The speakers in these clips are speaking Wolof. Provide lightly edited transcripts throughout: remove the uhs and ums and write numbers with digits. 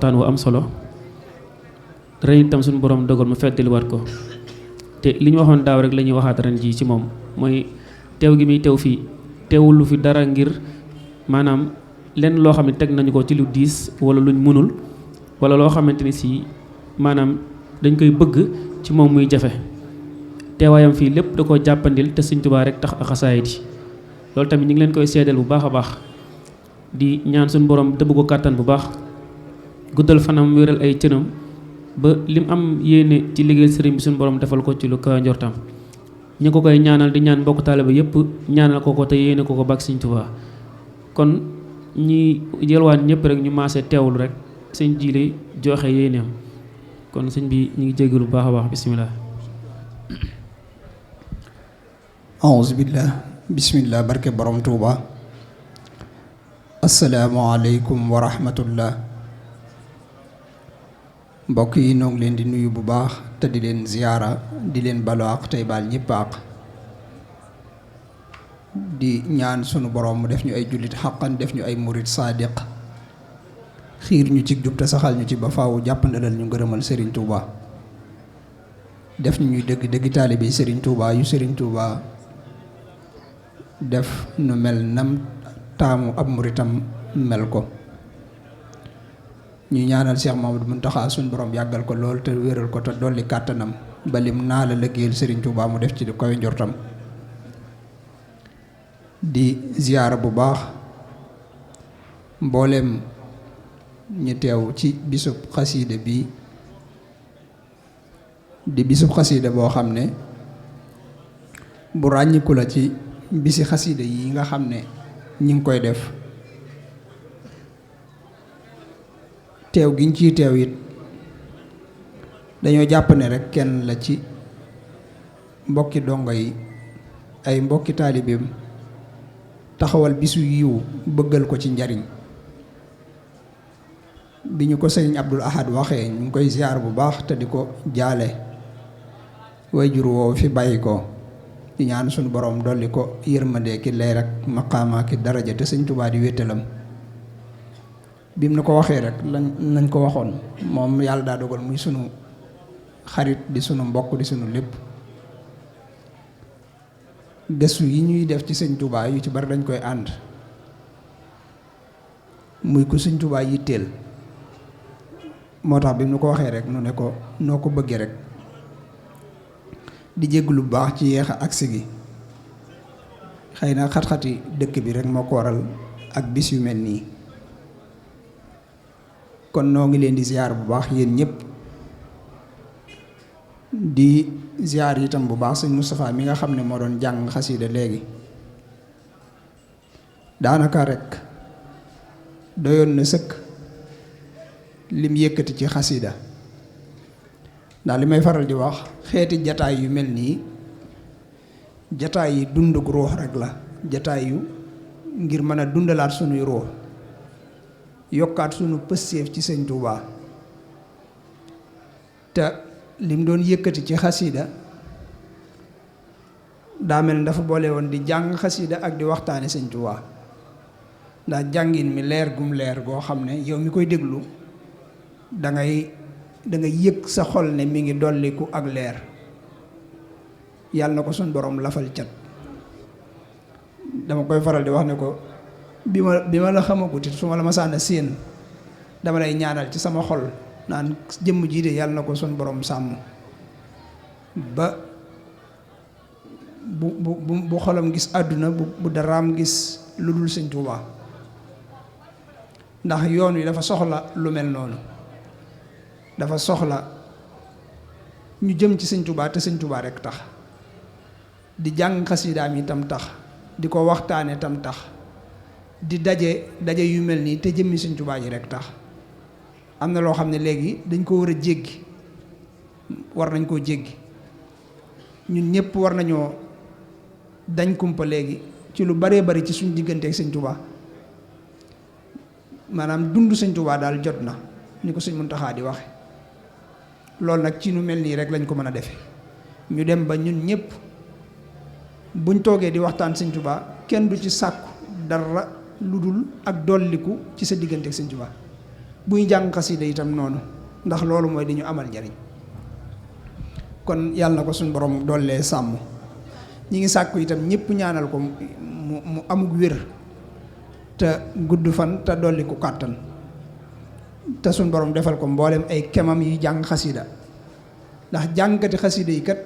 waxtaan wu am solo ren itam suñu borom dogal mu feddaliwaat ko te li ñu waxoon daaw rek la ñuy waxaat ren ji ci moom mooy teew gi muy teew fii teewul lu fi dara ngir maanaam lenn loo xam ne teg nañu ko ci lu diis wala luñ mënul wala loo xamante ni si maanaam dañ koy bëgg ci moom muy jafe teewaayam fii lépp da koo jàppandil te Sëñ Tuubaa rek tax ak xasaayid yi loolu tamit ñu ngi leen koy seedeel bu baax a baax di ñaan suñu borom dëbb ko kàttan bu baax guddal fanam wéral ay cënam ba lim am yéene ci liggéey sëriñ bi suñu borom defal ko ci lu ka njortam ñu ko koy ñaanal di ñaan mbokk taaliba yépp ñaanal ko te yéene ko bak Sëñ Tuubaa kon ñi yelwaan ñëpp rek ñu maase teewul rek sëñ Jili joxe yéeneem kon sëñ bi ñu ngi jégalu bu baax a baax bisimilah. auzu billah bismillah barke borom Tuuba. asalaamaaleykum wa rahmatullah. mbokk yi noo ngi leen di nuyu bu baax te di leen ziyaara di leen balu àq tey baal ñëpp àq di ñaan sunu borom mu def ñu ay jullit xaqan def ñu ay murit saadiq xiir ñu ci jub te saxal ñu ci ba faaw jàppandalal ñu ngërëmal Serigne Touba def ñu ñuy dëgg dëgg taalibe Serigne Touba yu Serigne Touba def nu mel nam taamu ab muritam mel ko ñu ñaanal Cheikh Mamadou Mountakha suñu borom yàggal ko lool te wéral ko te dolli kàttanam ba lim naa la liggéeyal Serigne Touba mu def ci di koy njortam di ziyaara bu baax mboolem ñu teew ci bisub xasiida bi di bisub xasiida boo xam ne bu ràññiku la ci bisi xasiida yi nga xam ne ñi ngi koy def teew giñ ciy teew it dañoo jàpp ne rek kenn la ci mbokki dongo yi ay mbokki taalibeem taxawal bisu yiw bëggal ko ci njariñ bi ñu ko sëriñ Abdul Ahad waxee ñu ngi koy ziar bu baax te di ko jaale wayjur woowu fi bàyyi ko di ñaan suñu borom dolli ko yërmande ki leer ak maqaama ki daraja te Sëñ Tuubaa di wéttalam bi mu na ko waxee rek lañ ko waxoon moom yàlla daa dogal muy sunu xarit di sunu mbokk di sunu lépp gëstu yi ñuy def ci Sëñ Tuubaa yu ci bari dañ koy ànd muy ku Sëñ Tuubaa yitteel moo tax bi mu ko waxee rek nu ne ko noo ko bëggee rek di jégg lu baax ci yeex a agsi gi xëy na xat-xati dëkk bi rek moo ko waral ak bis yu mel nii kon noo ngi leen di ziar bu baax yéen ñëpp di ziar itam bu baax sëñ Moustapha mi nga xam ne moo doon jàng xasiida léegi daanaka rek doyoon na sëkk lim yëkkati ci xasiida ndax li may faral di wax xeeti jataay yu mel nii jataay yi dundug ruux rek la jataay yu ngir mën a dundalaat sunuy ruux yokkaat sunu pësséef ci Sëñ Tuubaa te lim doon yëkkati ci xasiida daa mel ni dafa boole woon di jàng xasiida ak di waxtaane Sëñ Tuubaa ndax jàngin mi leer gum leer goo xam ne yow mi koy déglu da ngay yëg sa xol ne mi ngi dolliku ak leer yàlla na ko suñ borom lafal cat dama koy faral di wax ne ko bi ma la xamaguti su ma la masaana séen dama lay ñaanal ci sama xol naan jëmm jii de yàlla na ko suñ borom sàmm ba bu xolam gis àdduna bu daraam gis lu dul Sëñ Tuubaa ndax yoon wi dafa soxla lu mel noonu dafa soxla ñu jëm ci Sëñ Tuubaa te Sëñ Tuubaa rekk tax di jàng xasiidaam yi tam tax di ko waxtaane tam tax di daje yu mel nii te jëmmi Sëñ Tuubaa yi rekk tax am na loo xam ne léegi dañ ko war a jéggi war nañ koo jéggi ñun ñëpp war nañoo dañ kumpa léegi ci lu baree bari ci suñ diggante ak Sëñ Tuubaa maanaam dund Sëñ Tuubaa daal jot na ni ko Sëñ Muntaxaa di waxe loolu nag ci nu mel nii rek lañ ko mën a defe ñu dem ba ñun ñëpp buñ toogee di waxtaan Sëñ Tuubaa kenn du ci sàkku dara lu dul ak dolliku ci sa diggante ak Sëñ Tuubaa buy jàng xasida itam noonu, ndax loolu mooy di ñu amal njariñ. kon yàlla na ko suñu borom dollee sàmm. ñi ngi sàkku itam ñëpp ñaanal ko mu amug wér te gudd fan te dolli ku kàttan, te suñ borom defal ko mboolem ay kemam yi jàng xasida, ndax jàngkati xasida yi kat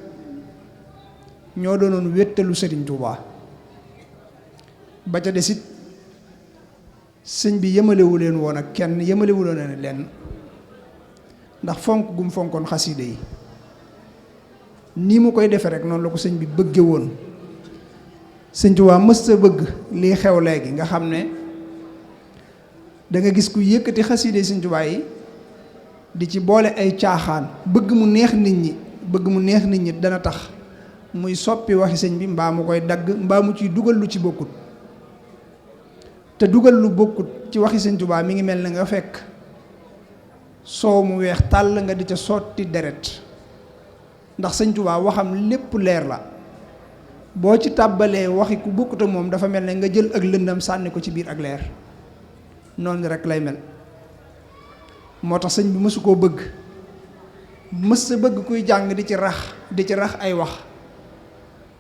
ñoo doonoon wéttalu Sëriñ Tuubaa. ba ca desit sëñ bi yëmalewu leen woon ak kenn, yëmalewu leen leen, ndax fonk gum fonkoon xasida yi nii mu koy defe rek noonu la ko sëñ bi bëgge woon. Sëñ Tuubaa mës a bëgg lii xew léegi nga xam ne da nga gis ku yëkkati xasida yi Sëñ Tuubaa yi di ci boole ay caaxaan, bëgg mu neex nit ñi dana tax muy soppi waxi sëñ bi, mbaa mu koy dagg, mbaa mu ciy dugal lu ci bokkut. te dugal lu bokkut ci waxi Sëñ Tuubaa mi ngi mel ne nga fekk soow mu weex tàll nga di ca sotti deret, ndax Sëñ Tuubaa waxam lépp leer la. boo ci tàbbalee waxi ku bokkut ak moom dafa mel ne nga jël ak lëndam sànni ko ci biir ak leer, noonu rek lay mel. moo tax sëñ bi mësu koo bëgg, mës sa bëgg kuy jàng di ci rax ay wax.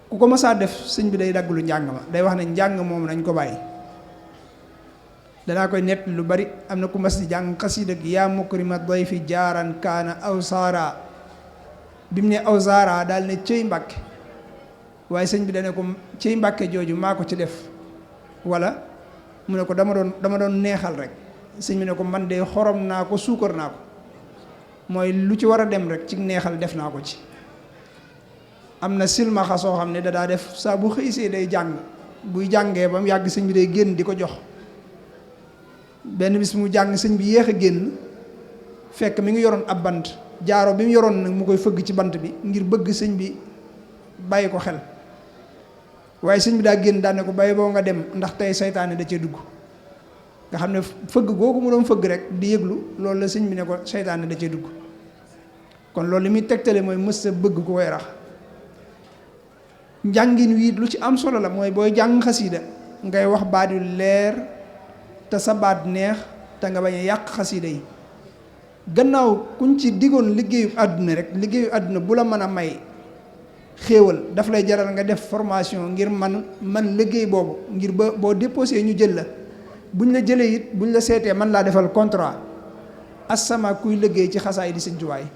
ku ko mësaa def sëñ bi day dagg lu njàng ma, day wax ne njàng moom nañ ko bàyyi. danaa koy nett lu bari. am na ku mas di jàng xasiida gi yaa mukrima dayfi jaaran kaana aw saara, bi mu ne aw saara daal ne cëy Mbàkke, waaye sëñ bi dane ko cëy Mbàkke jooju maa ko ci def, wala mu ne ko dama doon neexal rek. sëñ bi ne ko man de xorom naa ko, suukar naa ko, mooy lu ci war a dem rek ci neexal def naa ko ci. am na silmaxa soo xam ne daa def saa bu xëysee day jàng, buy jàngee ba mu yàgg sëñ bi day génn di ko jox. benn bis mu jàng sëñ bi yéex a génn, fekk mi ngi yoroon ab bant, jaaro bi mu yoroon nag mu koy fëgg ci bant bi ngir bëgg sëñ bi bàyyi ko xel. waaye sëñ bi daa génn daan ne ko bàyyi boo nga dem, ndax tey saytaane da cee dugg. nga xam ne fëgg googu mu doon fëgg rek di yëglu, loolu la sëñ bi ne ko saytaane da cee dugg. kon loolu li muy tegtale mooy mës sa bëgg ku koy rax. njàngin wi lu ci am solo la, mooy booy jàng xasiida ngay wax baat yu leer te sa baat neex, te nga bañ a yàq xasiida yi. gannaaw kuñ ci digoon liggéeyu àdduna rek, liggéeyu àdduna bu la mën a may xéewal daf lay jaral nga def formation ngir man liggéey boobu, ngir ba boo déposé ñu jël la. buñ la jëlee it buñ la seetee man laa defal contrat. asama kuy liggéey ci xasaayid Sëñ Tuubaa yi,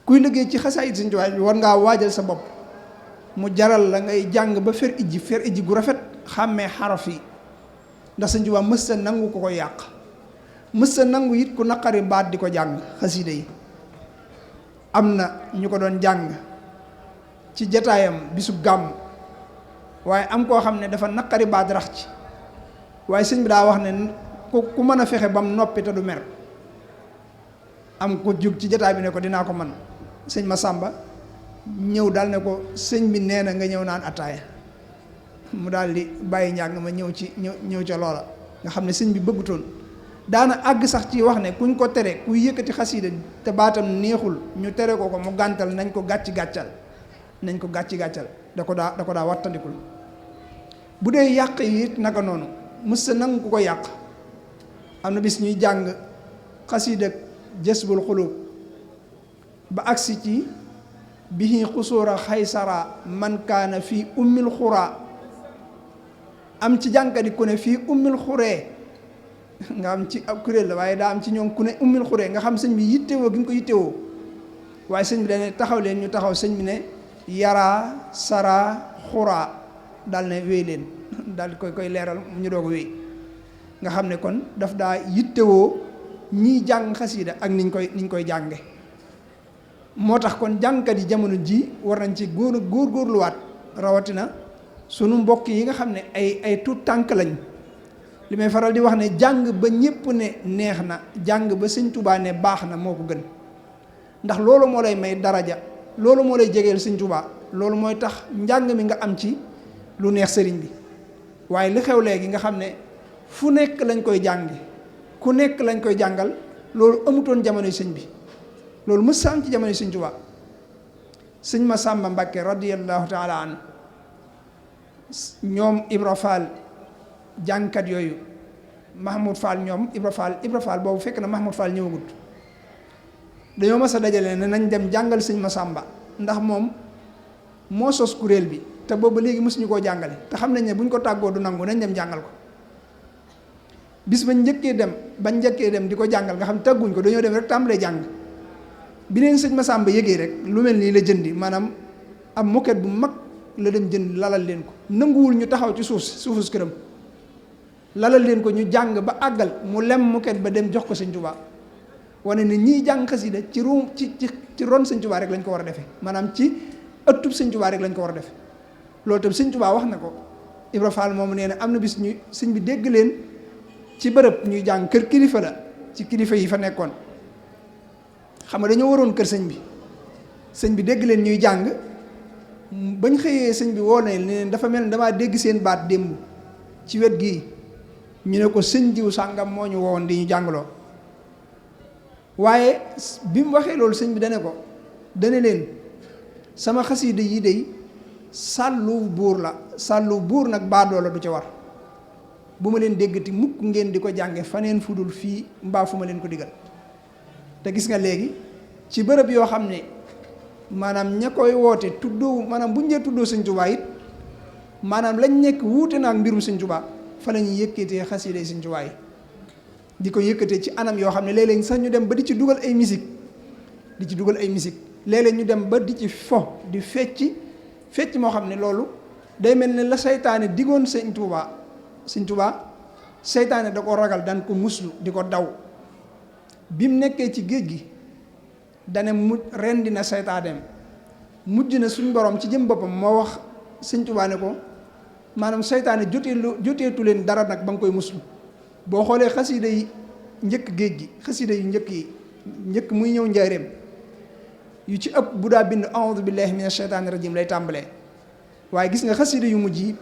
kuy liggéey ci xasaayid Sëñ Tuubaa yi war ngaa waajal sa bopp mu jaral la ngay jàng ba fer ijji gu rafet, xàmmee xaraf yi, ndax Sëñ Tuubaa mës sa nangu ko koy yàq, mës sa nangu it ku naqari baat di ko jàng xasiida yi. am na ñu ko doon jàng ci jataayam bisu gàmm, waaye am koo xam ne dafa naqari baat rax ci, waaye sëñ bi daa wax ne ku mën a fexe bam noppi te du mer. am ko jóg ci jataay bi ne ko dinaa ko man. sëñ Masamba ñëw daal ne ko sëñ bi nee na nga ñëw naan ataaya. mu daal di bàyyi njàng ma ñëw ca loola, nga xam ne sëñ bi bëggutoon. daana àgg sax ci wax ne kuñ ko tere kuy yëkkati xasiida te baatam neexul ñu tere ko mu gàntal nañ ko gàccal da ko daa wattandikul. bu dee yàq yi it naka noonu mës sa nangu ku ko yàq. am na bis ñuy jàng xasiida Jasbul Xuluub ba agsi ci bihi xusuura xaysara man kaana fii ummil xuraa, am ci jànkadi ku ne fii ummil xuree, nga am ci ab kuréel la waaye daa am ci ñoom ku ne ummil xuree, nga xam sëñ bi yittewoo gi mu ko yittewoo. waaye sëñ bi dane taxaw leen, ñu taxaw, sëñ bi ne yaraa saraa xuraa, daal ne wéy leen, daal koy leeral ñu doog a wéy. nga xam ne kon daf daa yittewoo ñiy jàng xasiida ak niñ koy jànge. moo tax kon jàngkat yi jamono ji war nañ ci góorgóorluwaat, rawatina sunu mbokk yi nga xam ne ay tuut tànk lañ. li may faral di wax ne jàng ba ñépp ne neex na, jàng ba Sëñ Tuubaa ne baax na moo ko gën. ndax loolu moo lay may daraja, loolu moo lay jegeel Sëñ Tuubaa, loolu mooy tax njàng mi nga am ci lu neex sëriñ bi. waaye li xew léegi nga xam ne fu nekk lañ koy jàngi, ku nekk lañ koy jàngal, loolu amutoon jamonoy sëñ bi, loolu mës sa am ci jamonoy Sëñ Tuubaa. sëñ Masamba Mbàkke radiyallahu taala an, ñoom Ibra Faal jàngkat yooyu Mahmoud Fall ñoom Ibra Fall boobu fekk na Mahmoud Fall ñëwagut dañoo mas a dajale ne nañ dem jàngal sëñ Masamba ndax moom moo sos kuréel bi te boobu léegi mësuñu koo jàngale te xam nañ ne buñ ko tàggoo du nangu nañ dem jàngal ko bis bañ njëkkee dem di ko jàngal nga xam tàgguñ ko dañoo dem rek tàmbalee jàng bi leen sëñ Masamba yëgee rek lu mel nii la jëndi maanaam am moquette bu mag la dem jënd lalal leen ko nanguwul ñu taxaw ci suufus këram lalal leen ko ñu jàng ba àggal mu lem moquette ba dem jox ko sëñ Tuubaa wane ne ñiy jàng xasida ci ron sëñ Tuubaa rek lañ ko war a defee maanaam ci ëttub sëñ Tuubaa rek lañ ko war a defee loolu tam sëñ Tuubaa wax na ko Ibra Fall moomu nee na am na bis ñu sëñ bi dégg leen ci bërëb ñuy jàng kër kilifa la ci kilifa yi fa nekkoon xam nga dañoo waroon kër sëñ bi dégg leen ñuy jàng bañ xëyee sëñ bi woo na leen dafa mel ne damaa dégg seen baat démb ci wet gii ñu ne ko sëñ diw sàngam moo ñu woowoon di ñu jàngaloo waaye bi mu waxee loolu sëñ bi dane leen sama xasida yi dey sàllu buur la sàllu buur nag baadoo la du ca war bu ma leen déggati mukk ngeen di ko jànge faneen fu dul fii mbaa fu ma leen ko digal te gis nga léegi ci bërëb yoo xam ne maanaam ña koy woote tuddoo maanaam bu ñu dee tuddoo sëñ Tuubaa it maanaam lañ nekk wuute na ak mbirum sëñ Tuubaa fa la ñuy yëkkatee xasida sëñ Tuubaa yi di ko yëkkatee ci anam yoo xam ne léeg-léeg sax ñu dem ba di ci dugal ay musique léeg-léeg ñu dem ba di ci di fecc moo xam ne loolu day mel ne la seytaane digoon sëñ Tuubaa seytaane da ko ragal daan ko muslu di ko daw bi mu nekkee ci géej gi dane rendi na seytaaneem mujj na suñ borom ci jëm boppam moo wax sëñ Tuubaa ne ko maanaam seytaane joteetu leen dara nag ba nga koy muslu boo xoolee xasida yi njëkk géej gi xasida yu njëkk muy ñëw njaareem yu ci ëpp bu daa bind a'uudu billahi mina sheytaani rajim lay tàmbalee waaye gis nga xasida yu mujj yi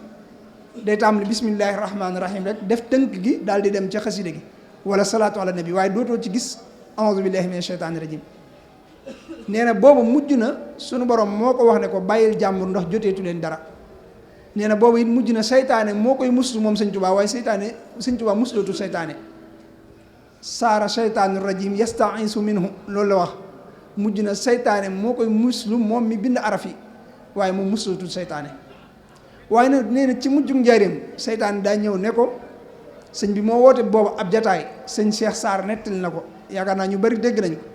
day tàmbale bismillahi rahmaani rahim rek def tënk gi daal di dem ca xasida gi wala salaatu ala nabi waaye dootoo ci gis a'uudu billahi mina sheytaani rajim nee na boobu mujj na sunu borom moo ko wax ne ko bàyyil jàmbur ndax joteetu leen dara nee na boobu it mujj na seytaane moo koy muslu moom sëñ Tuubaa waaye sëñ Tuubaa muslootu seytaane saara seytaanu rajim yastaisu minhu loolu la wax mujj na seytaane moo koy muslu moom mi bind araf yi waaye moom muslootu seytaane waaye nag nee na ci mujjug njaareem seytaane daa ñëw ne ko sëñ bi moo woote boobu ab jataay sëñ Cheikh Sarr nettali na ko yaakaar naa ñu bari dégg nañ ko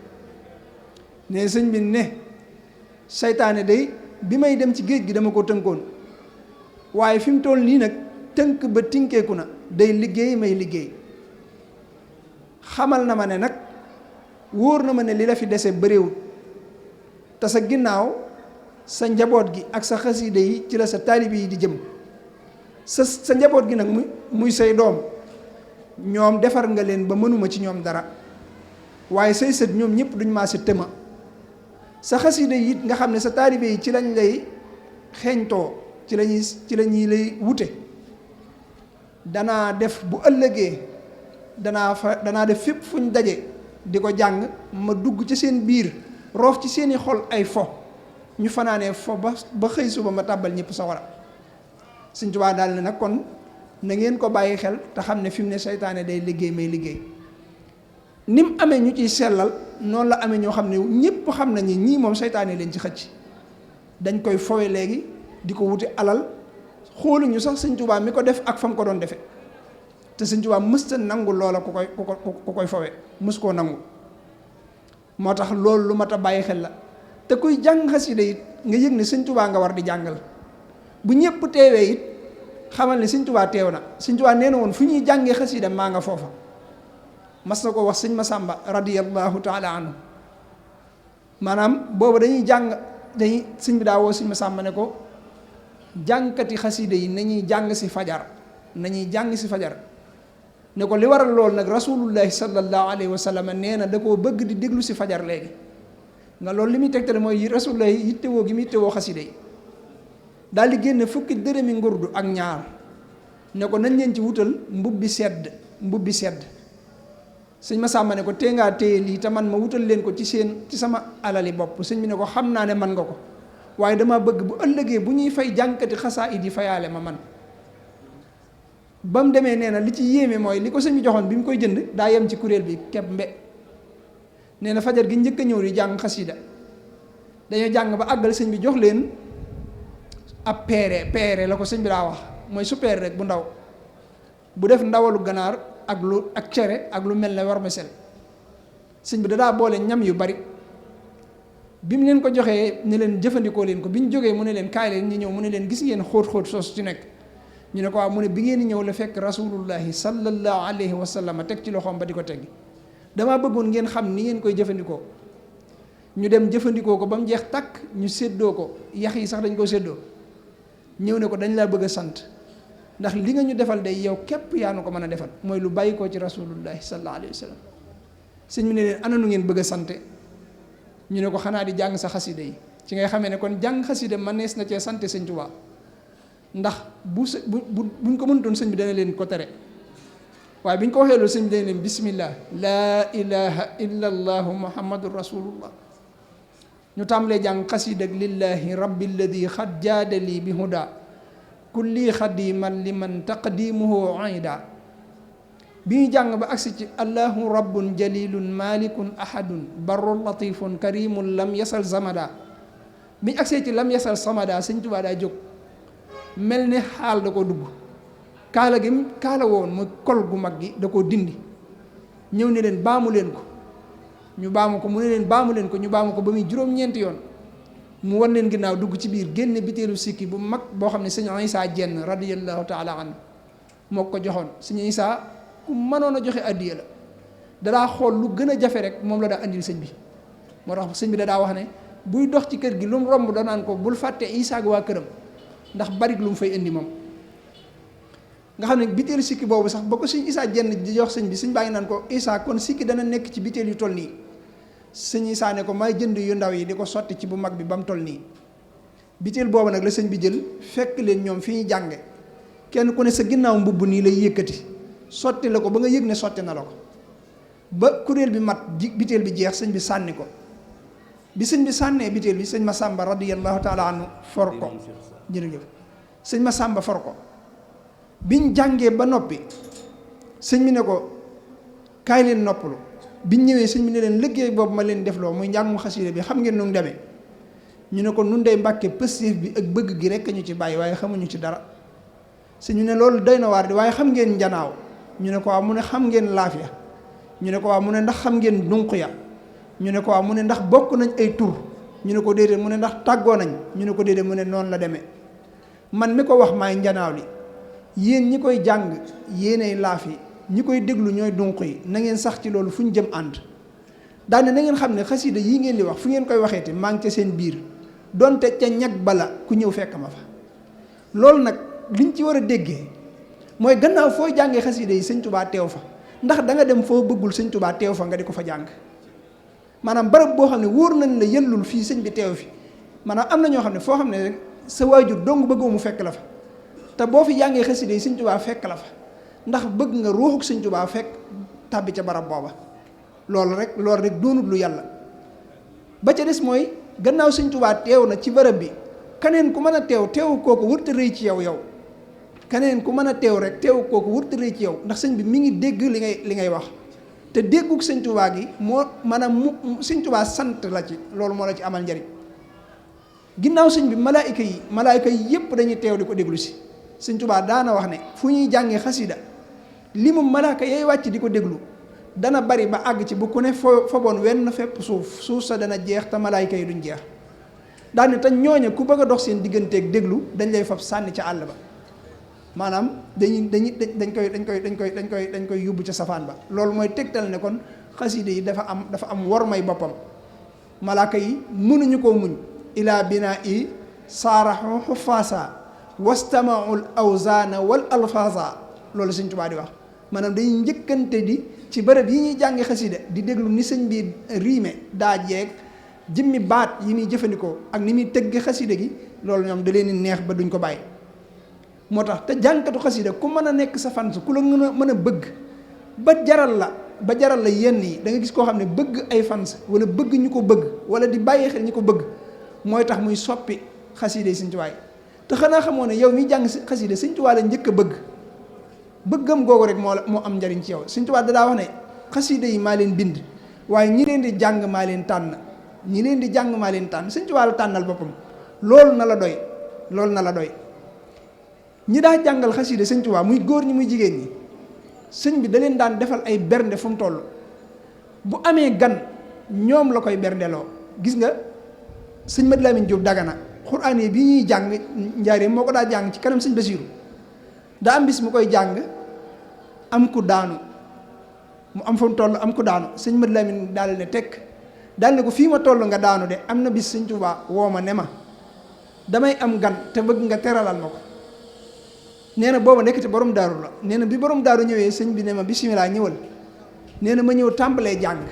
ne sëñ bi ne seytaane day bi may dem ci géej gi dama ko tënkoon waaye fi mu toll nii nag tënk ba tinkeeku na day liggéey may liggéey xamal na ma ne nag wóor na ma ne li la fi dese bëréewul te sa ginnaaw sa njaboot gi ak sa xasida yi ci la sa taalibe yi di jëm sa njaboot gi nag muy say doom ñoom defar nga leen ba mënuma ci ñoom dara waaye say sët ñoom ñëpp duñ maa sa tëma sa xasida yi it nga xam ne sa taalibe yi ci lañ lay xeeñtoo ci lañuy lay wute danaa def bu ëllëgee danaa def fépp fuñ daje di ko jàng ma dugg ci seen biir roof ci seeni xol ay fo ñu fanaanee fo ba xëy suba ma tàbbal ñëpp sawara Sëñ Tuubaa daal ne nag kon na ngeen ko bàyyi xel te xam ne fi mu ne seytaane day liggéey may liggéey ni mu amee ñu ciy sellal noonu la amee ñoo xam ne ñëpp xam nañu ñii moom seytaane leen ci xëcc dañ koy fowe léegi di ko wuti alal xooluñu sax Sëñ Tuubaa mi ko def ak fa mu ko doon defe te Sëñ Tuubaa mësta nangu loola ku koy fowe mës koo nangu moo tax loolu lu mat a bàyyi xel la te kuy jàng xasida it nga yëg ne Sëñ Tuubaa nga war di jàngal bu ñëpp teewee it xamal ne Sëñ Tuubaa teew na Sëñ Tuubaa nee na woon fu ñuy jàngee xasida maa nga foofa mas na ko wax sëñ Masamba radiyallahu taala anhu maanaam boobu dañuy sëñ bi daa woo sëñ Masamba ne ko jàngkati xasida yi nañuy jàng si fajar ne ko li waral lool nag rasulullahi sallallahu alayhi wa sallam nee na da koo bëgg di déglu si fajar léegi nga loolu li muy tegtale mooy rasulullahi yittewoo gi mu yittewoo xasida yi daal di génne fukki dërëmi ngurdu ak ñaar ne ko nañ leen ci wutal mbubbi sedd sëñ Masamba ne ko tee ngaa téye lii te man ma wutal leen ko ci sama alali bopp sëñ bi ne ko xam naa ne man nga ko waaye dama bëgg bu ëllëgee bu ñuy fay jànkati xasaayid yi fayaale ma man ba mu demee nee na li ci yéeme mooy li ko sëñ bi joxoon bi mu koy jënd daa yem ci kuréel bi kepp mbe nee na fajar gi njëkk a ñëw di jàng xasida dañoo jàng ba àggal sëñ bi jox leen ab peere la ko sëñ bi daa wax mooy super rek bu ndaw bu def ndawalu ganaar ak cere ak lu mel ne war ma sel sëñ bi daa boole ñam yu bari bi mu leen ko joxee ne leen jëfandikoo leen ko bi ñu jógee mu ne leen kaay leen ñi ñëw mu ne leen gis ngeen xóot soos ci nekk ñu ne ko waaw mu ne bi ngeen di ñëw la fekk rasulullahi sallallahu alayhi wa sallam teg ci loxoom ba di ko teggi damaa bëggoon ngeen xam ni ngeen koy jëfandikoo ñu dem jëfandikoo ko ba mu jeex takk ñu séddoo ko yax yi sax dañ ko séddoo ñëw ne ko dañ laa bëgg a sant ndax li nga ñu defal day yow képp yaa nu ko mën a defal mooy lu bàyyi koo ci rasulullahi sallallahu alayhi wa sallam sëñ bi ne leen ana nu ngeen bëgg a sante ñu ne ko xanaa di jàng sa xasida yi ci ngay xamee ne kon jàng xasida mënees na cee sante sëñ Tuubaa ndax buñ ko mënutoon sëñ bi dana leen ko tere waaye bi ñu ko waxee loolu sëñ bi dana leen bismillah laa ilaha illa allahu muhammadun rasulullah ñu tàmbalee jàng xasida lillahi rabbi alladi xad jaadali bi huda kulli xadiman liman taqdimuhu aida bi ñu jàng ba agsi ci allahu rabbun jalilun malikun ahadun barrun latifun karimun lam yasal samada bi ñu agsee ci lam yasal samada sëñ Tuubaa daa jóg mel ne xaal da ko dugg kaala gi kaala woon mu kol gu mag gi da koo dindi ñëw ne leen baamu leen ko ñu baamu ko mu ne leen baamu leen ko ñu baamu ko ba muy juróom-ñeenti yoon mu wan leen ginnaaw dugg ci biir génne biteelu sikki bu mag boo xam ne sëñ Isaa Jenn radiyallahu taala anhu moo ko joxoon sëñ Isaa ku mënoon a joxe addiya la dadaa xool lu gën a jafe rek moom la daa andil sëñ bi moo tax sëñ bi dadaa wax ne buy dox ci kër gi lu mu romb danaan ko bul fàtte Isaa ak waa këram ndax barik lu mu fay indi moom nga xam ne biteelu sikki boobu sax ba ko sëñ Isaa Jenn di jox sëñ bi sëñ baa ngi naan ko Isaa kon sikki dana nekk ci biteel yu toll nii sëñ Isaa ne ko may jënd yu ndaw yi di ko sotti ci bu mag bi ba mu toll nii biteel boobu nag la sëñ bi jël fekk leen ñoom fi ñu jànge kenn ku ne sa ginnaaw mbubb nii lay yëkkati sotti la ko ba nga yëg ne sotti na la ko ba kuréel bi mat biteel bi jeex sëñ bi sànni ko bi sëñ bi sànnee biteel bi sëñ Masamba radiyallahu taala anhu for ko jërëjëf sëñ Masamba for ko biñ jàngee ba noppi sëñ bi ne ko kaay leen noppalu biñ ñëwee sëñ bi ne leen liggéey boobu ma leen defloo muy njàngum xasida bi xam ngeen nu mu demee ñu ne ko nun dey Mbàkke pëstéef bi ak bëgg gi rekk ñu ci bàyyi waaye xamuñu ci dara sëñ bi ne loolu doy na waar di waaye xam ngeen njanaaw ñu ne ko waaw mu ne xam ngeen laaf ya ñu ne ko waaw mu ne ndax xam ngeen dunq ya ñu ne ko waaw mu ne ndax bokk nañ ay tur ñu ne ko déedéet mu ne ndax tàggoo nañ ñu ne ko déedéet mu ne noonu la demee man mi ko wax maay njanaaw li yéen ñi koy jàng yéenay laaf yi ñi koy déglu ñooy dunq yi na ngeen sax ci loolu fu ñu jëm ànd daane na ngeen xam ne xasida yii ngeen di wax fu ngeen koy waxeeti maa ngi ca seen biir donte ca ñag bala ku ñëw fekk ma fa loolu nag liñ ci war a déggee mooy gannaaw foo jàngee xasida yi sëñ Tubaa teew fa ndax da nga dem foo bëggul sëñ Tubaa teew fa nga di ko fa jàng maanaam barab boo xam ne wóor nañ la yëllul fii sëñ bi teew fi maanaam am na ñoo xam ne foo xam ne rek sa waajur dong bëggoo mu fekk la fa te boo fi jàngee xasida yi sëñ Tubaa fekk la fa ndax bëgg nga ruuxuk sëñ Tubaa fekk tàbbi ca barab booba loolu rek doonut lu yàlla ba ca des mooy gannaaw sëñ Tubaa teew na ci barab bi keneen ku mën a teew kooku wërta rëy ci yow keneen ku mën a teew rek teew kooku wërta rëy ci yow ndax sëñ bi mi ngi dégg li ngay wax te dégguk sëñ Tubaa gi moo maanaam mu sëñ Tubaa sant la ci loolu moo la ci amal njariñ ginnaaw sëñ bi malaayika yi yépp dañuy teew di ko déglu si sëñ Tubaa daana wax ne fu ñuy jàngee xasida li mu malaaka yay wàcc di ko déglu dana bari ba àgg ci bu ku ne foboon wenn fépp suuf sa dana jeex te malaayika yi duñ jeex daane te ñooñe ku bëgg a dox seen digganteeg déglu dañ lay fab sànni ca àll ba maanaam dañ koy yóbbu ca safaan ba loolu mooy tegtal ne kon xasida yi dafa am wormay boppam malaaka yi mënuñu koo muñ ilaa binaa i saaraxu xufaasa wastamaul awzaana wal alfaasa loolu sëñ Tubaa di wax maanaam dañuy njëkkante di ci bërëb yi ñuy jàngi xasida di déglu ni sëñ bi riime daa jeeg jëmmi baat yi muy jëfandikoo ak ni muy tëgg xasida gi loolu ñoom da leen di neex ba duñ ko bàyyi moo tax te jànkatu xasida ku mën a nekk sa fans ku la mën a bëgg ba jaral la yenn yi da nga gis koo xam ne bëgg ay fans wala bëgg ñu ko bëgg wala di bàyyi xel ñu ko bëgg mooy tax muy soppi xasida yi sëñ Tubaa te xanaa xamoo ne yow mi jàng xasida sëñ Tubaa la njëkk a bëgg bëggam googu rek moo am njariñ ci yow. Sëñ Tuubaa daa wax ne xasida yi maa leen bind waaye ñi leen di jàng maa leen tànn ñi leen di jàng maa leen tànn. Sëñ Tuubaa la tànnal boppam. loolu na la doy loolu na la doy. ñi daa jàngal xasida Sëñ Tuubaa muy góor ñi muy jigéen ñi sëñ bi da leen daan defal ay bernde fu mu toll. bu amee gan ñoom la koy berndeloo. gis nga sëñ Madi Lamin Jóob Dagana xuraan yi bi ñuy jàng njaareem moo ko daa jàng ci kanam sëñ Basiiru daa am bis mu koy jàng am ku daanu mu am fa mu toll am ku daanu sëñ Madi Lamin daal ne tekk daal ne ko fii ma toll nga daanu de am na bis Sëñ Tuubaa woo ma ne ma damay am gan te bëgg nga teralal ma ko. nee na booba nekkati borom daaru la. nee na bi borom daaru ñëwee sëñ bi ne ma bisimilah ñëwal. nee na ma ñëw tàmbalee jàng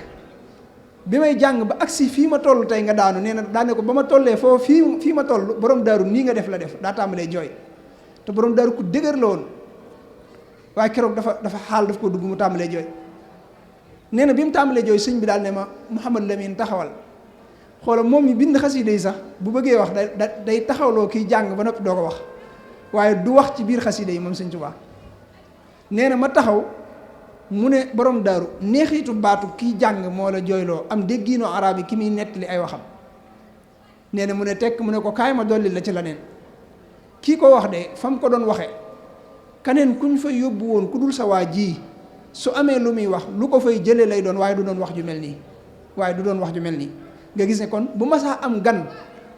bi may jàng ba agsi fii ma toll tey nga daanu nee na daane ko ba ma tollee foofu fii ma toll borom daaru nii nga def la def daa tàmbalee jooy te borom daaru ku dëgër la woon waaye keroog dafa xaal daf ko dugg mu tàmbalee jooy. nee na bi mu tàmbalee jooy sëñ bi daal ne ma Mouhamad Lamine taxawal xoola moom mi bind xasida yi sax bu bëggee wax day taxawloo kiy jàng ba noppi doo ko wax waaye du wax ci biir xasida yi moom Sëñ Tuubaa. nee na ma taxaw mu ne borom daaru neexitu baatu kiy jàng moo la jooyloo am déggiinoo arab yi ki muy nettali ay waxam. nee na mu ne tekk mu ne ko kaay ma dolli la ci leneen kii ko wax de fa mu ko doon waxee kaneen kuñ fa yóbbu woon ku dul sa waa ji su amee lu muy wax lu ko fay jëlee lay doon waaye du doon wax ju mel nii nga gis ne kon bu masaa am gan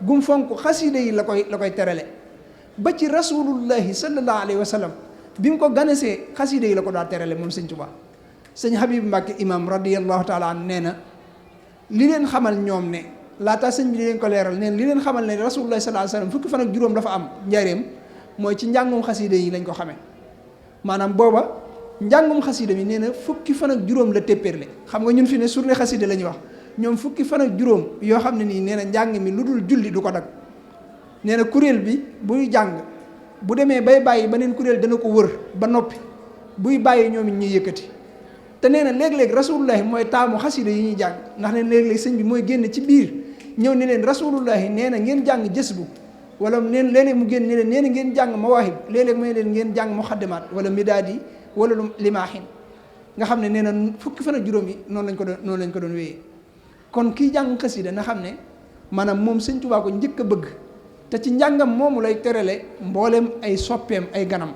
gum fonk xasida yi la koy terale ba ci rasulullahi sallallahu alayhi wa sallam bi mu ko ganesee xasida yi la ko daa terale moom Sëñ Tuubaa. sëñ Habib Mbàkke imam radiyallahu taala an nee na li leen xamal ñoom ne laata sëñ bi di leen ko leeral neen li leen xamal ne rasulullahi sallallahu alayhi wa sallam fukki fan ak juróom dafa am njaareem mooy ci njàngum xasida yi lañ ko xamee. maanaam booba njàngum xasida mi nee na fukki fan ak juróom la téppéerle. xam nga ñun fi ne journée xasida la ñuy wax ñoom fukki fan ak juróom yoo xam ne nii nee na njàng mi lu dul julli du ko dag. nee na kuréel bi buy jàng bu demee bay bàyyi beneen kuréel dana ko wër ba noppi buy bàyyi ñoom it ñuy yëkkati. te nee na léeg-léeg rasulullahi mooy taamu xasida yi ñuy jàng ndax ne léeg-léeg sëñ bi mooy génn ci biir ñëw ne leen rasulullahi nee na ngeen jàng jës bu wala neen léeg-léeg mu génn ne leen nee na ngeen jàng mawaahib léeg-léeg mooy leen ngeen jàng muxaddimaat wala midaadi wala lu limaaxin nga xam ne nee na fukki fan ak juróom yi noonu lañ ko doon wéyee. kon kii jàng xasida na xam ne maanaam moom Sëñ Tuubaa ko njëkk a bëgg te ci njàngam moomu lay terale mbooleem ay soppeem ay ganam.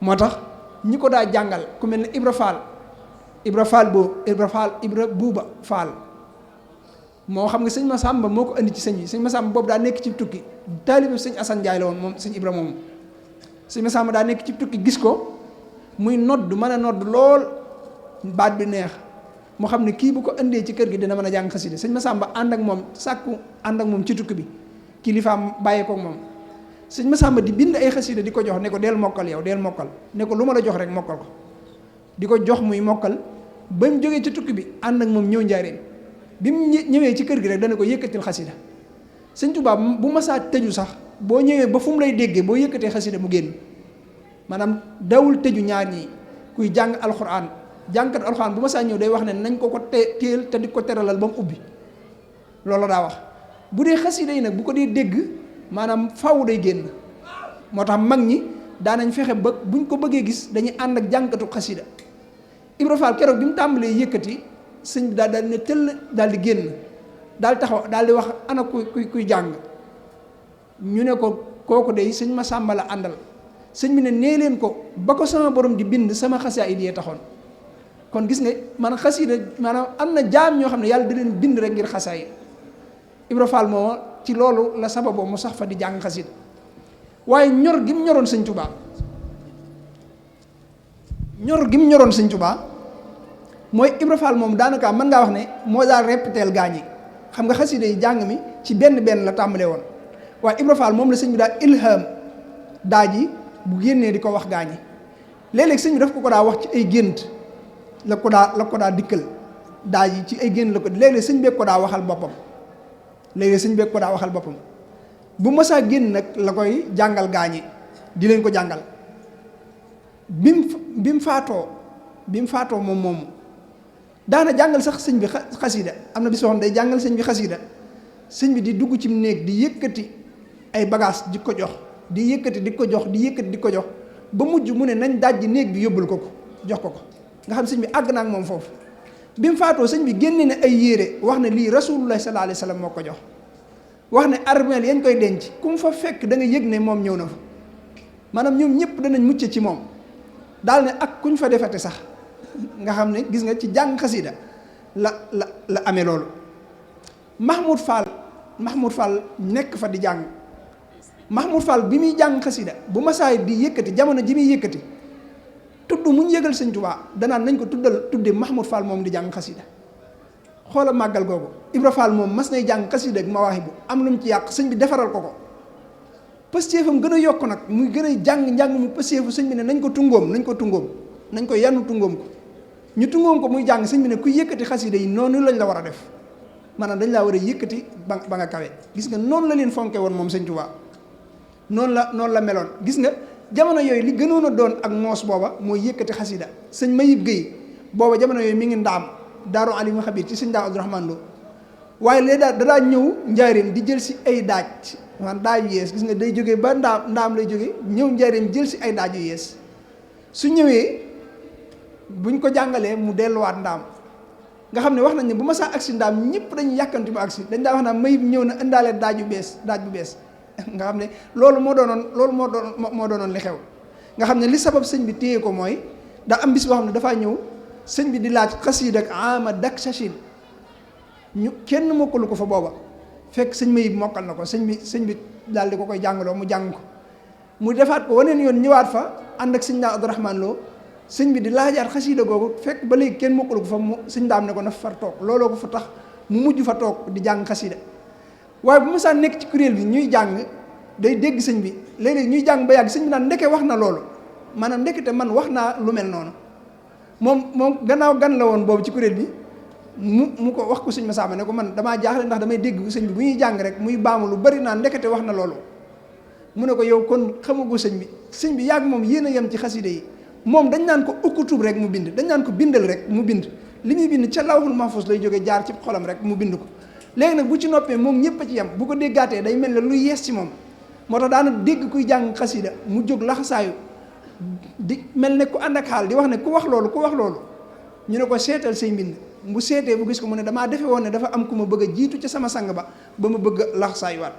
moo tax ñi ko daa jàngal ku mel ne Ibra Buuba Faal moo xam nga sëñ Masamba moo ko indi ci sëñ bi sëñ Masamba boobu daa nekk ci tukki taalibe sëñ Asan Njaay la woon moom sëñ Ibra moomu. sëñ Masamba daa nekk ci tukki gis ko muy nodd mën a nodd lool baat bi neex mu xam ne kii bu ko indee ci kër gi dina mën a jàng xasida sëñ Masamba ànd ak moom ànd ak moom ci tukki bi kilifaam bàyyee ko moom sëñ Masamba di bind ay xasida di ko jox ne ko del mokkal yow del mokkal ne ko lu ma la jox rek mokkal ko di ko jox muy mokkal ba mu jógee ci tukki bi ànd ak moom ñëw njaareem bi mu ñëwee ci kër gi rek dana ko yëkkatil xasida. Sëñ Tuubaa bu masaa tëju sax boo ñëwee ba fu mu lay déggee boo yëkkatee xasida mu génn maanaam dawul tëju ñaar ñii kuy jàng alxuraan jàngkat alxuraan bu masaa ñëw day wax ne nañ ko téel te di ko teralal ba mu ubbi loolu daa wax. bu dee xasida yi nag bu ko dee dégg maanaam faaw day génn moo tax mag ñi daanañ fexe ba buñ ko bëggee gis dañuy ànd ak jàngkatu xasida. Ibra Fall keroog bi mu tàmbalee yëkkati sëñ bi daal ne tëll daal di génn daal taxaw daal di wax ana kuy jàng ñu ne ko kooku de sëñ Masamba la àndal sëñ bi ne nee leen ko ba ko sama borom di bind sama xasaayid yi taxoon. kon gis nga man xasida maanaam am na jaam ñoo xam ne yàlla da leen bind rek ngir xasaayid. Ibra Fall moo ci loolu la sababoo mu sax fa di jàng xasida waaye ñor gi mu ñoroon sëñ Tuubaa sëñ Tuubaa mooy Ibra Fall moom daanaka mën ngaa wax ne moo daal répéteel gaañi xam nga xasida yi jàng mi ci benn la tàmbalee woon waaye Ibra Fall moom la sëñ bi daal ilham daa ji bu génnee di ko wax gaañi léeg-léeg sëñ bi daf ko daa wax ci ay gént la ko daa dikkal daa ji ci ay gént la ko léeg-léeg sëñ beeg ko daa waxal boppam bu masaa génn nag la koy jàngal gaañi di leen ko jàngal bi mu faatoo moom moomu daana jàngal sax sëñ bi xasida am na bi soxna day jàngal sëñ bi xasida sëñ bi di dugg ci néeg di yëkkati ay bagage di ko jox di yëkkati di ko jox ba mujj mu ne nañ dajji néeg bi yóbbul ko jox ko nga xam sëñ bi àgg na ak moom foofu. bi mu faatoo sëñ bi génne ne ay yére wax ne lii rasulullah sallallahu alayhi wasallam moo ko jox wax ne armeel yañ koy denc ku mu fa fekk da nga yëg ne moom ñëw na fa maanaam ñoom ñëpp danañ mucc ci moom daal ne ak kuñ fa defate sax nga xam ne gis nga ci jàng xasida la amee loolu. Mahmoud Fall nekk fa di jàng Mahmoud Fall bi muy jàng xasida bu masaay di yëkkati jamono ji muy yëkkati tudd mu ñu yëgal sëñ Tuubaa danaan nañ ko tudde Mahmoud Fall moom di jàng xasida xoola màggal googu. Ibra Fall moom mas nay jàng xasida ak Mawaahibu am lu mu ci yàq sëñ bi defaral ko pëstéefam gën a yokk nag muy gën a jàng mu pëstéefu sëñ bi ne nañ ko yanu tungoom ko ñu tungoom ko muy jàng sëñ bi ne ku yëkkati xasida yi noonu lañ la war a def maanaam dañ laa war a yëkkati ba nga kawe. gis nga noonu la leen fonke woon moom sëñ Tuubaa noonu la meloon. gis nga jamono yooyu li gënoon a doon ak moos booba mooy yëkkati xasida. sëñ Mayib Guèye booba jamono yooyu mi ngi ndaam daaru alim xabir ci sëñ daa Abdourahmane Lo waaye léegi dadaa ñëw njaareem di jël si ay daaj maanaam daaj yu yees gis nga day jógee ba ndaam lay jógee ñëw njaareem jël si ay daaj yu yees su ñëwee buñ ko jàngalee mu delluwaat ndaam nga xam ne wax nañ ne bu ma saa agsi ndaam ñëpp dañuy yàkkanti ba agsi dañ daa wax naa Mayib ñëw na indaale daaj bu bees nga xam ne loolu moo doonoon li xew nga xam ne li sabab sëñ bi téye ko mooy daa am bis boo xam ne dafaa ñëw sëñ bi di laaj xasiid ak ama dak sachin ñu kenn mokkalu ko fa booba fekk sëñ Mayib mokkal na ko sëñ bi daal di ko koy jàngaloo mu jàng ko mu defaat ko waneen yoon ñëwaat fa ànd ak sëñ daa Abdourahmane Lo sëñ bi di laajaat xasiida googu fekk ba léegi kenn mokkalu ko fa mu sëñ daam ne ko na far toog looloo ko fa tax mu mujj fa toog di jàng xasiida waaye bu ma saa nekk ci kuréel bi ñuy jàng day dégg sëñ bi léeg-léeg ñuy jàng ba yàgg sëñ bi naan ndeke wax na loolu maanaam ndekete man wax naa lu mel noonu moom gannaaw gan la woon boobu ci kuréel bi mu ko wax ko sëñ Masamba ne ko man damaa jaaxle ndax damay dégg sëñ bi bu ñuy jàng rek muy baamu lu bari naan ndekete wax na loolu mu ne ko yow kon xamagu sëñ bi yàgg moom yéen a yem ci xasida yi moom dañ naan ko ukkutub rek mu bind dañ naan ko bindal rek mu bind li muy bind ca lawhul mahfuz lay jógee jaar ci xolam rek mu bind ko léegi nag bu ci noppee moom ñëpp a ci yem bu ko déggaatee day mel ne lu yees ci moom moo tax daana dégg kuy jàng xasida mu jóg laxasaayu di mel ne ku ànd ak xaal di wax ne ku wax loolu ñu ne ko seetal say mbind bu seetee bu gis ko mu ne damaa defe woon ne dafa am ku ma bëgg a jiitu ca sama sang ba ma bëgg a laxasaayuwaat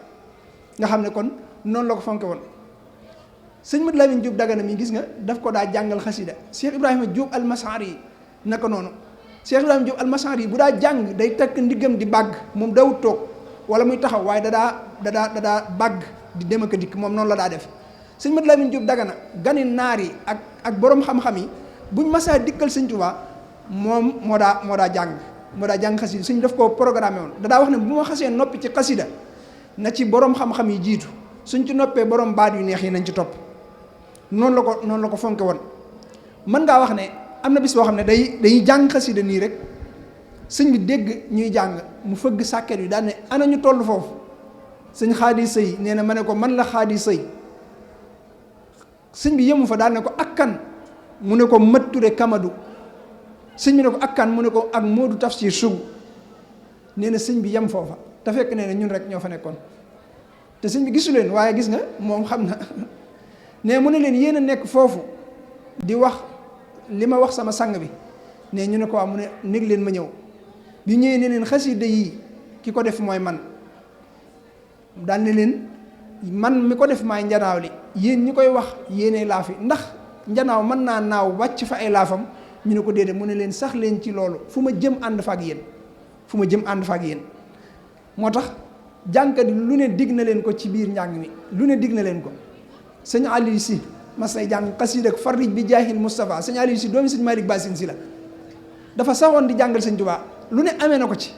nga xam ne kon noonu la ko fonke woon. sëñ Mat Lamin Jóob Dagana mi gis nga daf ko daa jàngal xasida Cheikh Ibrahima Jóob almasari yi naka noonu Cheikh Ibrahima Jóob almasari yi bu daa jàng day takk ndiggam di bàgg moom dawut toog wala muy taxaw waaye dadaa bàgg di dem ak dikk moom noonu la daa def. sëñ Mat Lamin Jóob Dagana gani naar yi ak borom xam-xam yi buñ masaa dikkal sëñ Tuubaa moom moo daa jàng xasida suñ daf koo programmé woon dadaa wax ne bu ma xasee noppi ci xasida na ci borom xam-xam yi jiitu suñ ci noppee borom baat yu neex yi nañ ci topp noonu la ko fonke woon. mën ngaa wax ne am na bis boo xam ne dañuy jàng xasida nii rek sëñ bi dégg ñuy jàng mu fëgg sàkket yi daal ne ana ñu toll foofu sëñ Xaadi Sëy nee na ma ne ko man la Xaadi Sëy sëñ bi yemu fa daal ne ko ak kan mu ne ko Mat Ture Kamadu sëñ bi ne ko ak kan mu ne ko ak Moodu Tafsir Sugu nee na sëñ bi yem foofa te fekk nee na ñun rek ñoo fa nekkoon te sëñ bi gisu leen waaye gis nga moom xam na ne mu ne leen yéen a nekk foofu di wax li ma wax sama sang bi ne ñu ne ko waa mu ne néeg leen ma ñëw bi ñëwee ne leen xasida yi ki ko def mooy man daal ne leen man mi ko def maay njanaaw li yéen ñi koy wax yéenay laaf yi ndax njanaaw mën naa naaw wàcc fa ay laafam ñu ne ko déedéet mu ne leen sax leen ci loolu fu ma jëm ànd fa ak yéen moo tax jànkat yi lu ne dig na leen ko ci biir njàng mi lu ne dig na leen ko sëñ Aliou Si mas nay jàng xasiida ak farrij bi jaahil Moustapha sëñ Aliou Si doomi sëñ Malick Bassine Si la dafa saxoon di jàngal sëñ Tuubaa lu ne amee na ko ci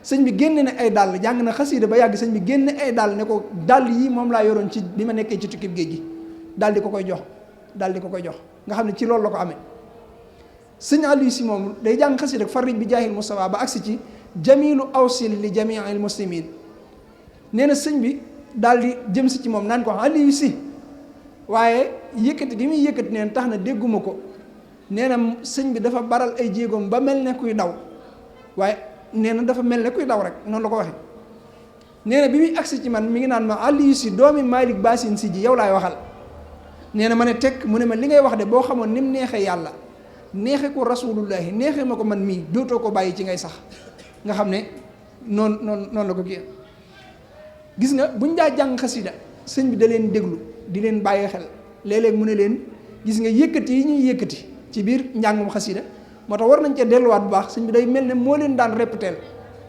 sëñ bi génne na ay dàll jàng na xasiida ba yàgg sëñ bi génne ay dàll ne ko dàll yi moom laa yoroon ci bi ma nekkee ci tukkib géej gi daal di ko koy jox nga xam ne ci loolu la ko amee sëñ Aliou Si moom day jàng xasiida ak farrij bi jaahil Moustapha ba agsi ci jamilu awsil li jamiil muslimin nee na sëñ bi daal di jëm si ci moom naan ko Aliou Si waaye yëkkati gi muy yëkkati neen tax na dégguma ko nee na sëñ bi dafa baral ay jéegoom ba mel ne kuy daw waaye nee na dafa mel ne kuy daw rek noonu la ko waxee nee na bi muy agsi ci man mi ngi naan ma Aliou Si doomi Malick Bassine Si ji yow laay waxal nee na ma ne tekk mu ne ma li ngay wax de boo xamoon ni mu neexee yàlla neexe ko rasulullahi neexe ma ko man mii dootoo ko bàyyi ci ngay sax nga xam ne noonu la ko kii gis nga buñ daa jàng xasida sëñ bi da leen déglu di leen bàyyi xel léeg-léeg mu ne leen gis nga yëkkati yi ñuy yëkkati ci biir njàngum xasida moo tax war nañ cee delluwaat bu baax sëñ bi day mel ne moo leen daan répéteel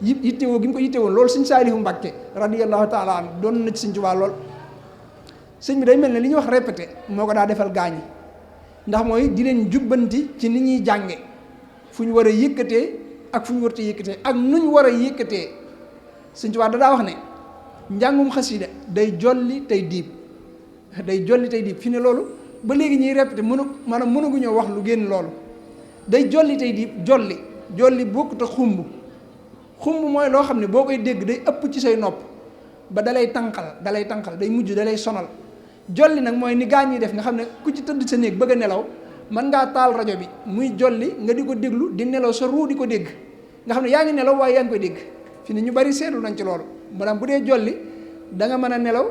yittewoo gi mu ko yittewoon loolu sëñ Saalihu Mbàkke radiyallahu taala an doon na ci sëñ Tuubaa lool sëñ bi day mel ne li ñuy wax répété moo ko daa defal gaañi ndax mooy di leen jubbanti ci ni ñuy jànge fu ñu war a yëkkatee ak fu ñu warta yëkkatee ak nu ñu war a yëkkatee sëñ Tuubaa da daa wax ne njàngum xasida day jolli tey diib fi ne loolu ba léegi ñuy répété maanaam mënaguñoo wax lu génn loolu day jolli tey diib jolli bokkut ak xumb mooy loo xam ne boo koy dégg day ëpp ci say nopp ba dalay tànqal day mujj dalay sonal jolli nag mooy ni gaa ñi def nga xam ne ku ci tëdd sa néeg bëgg a nelaw mën ngaa taal rajo bi muy jolli nga di ko déglu di nelaw sa ruu di ko dégg nga xam ne yaa ngi nelaw waaye yaa ngi koy dégg fi ne ñu bari seetlu nañ ci loolu maanaam bu dee jolli da nga mën a nelaw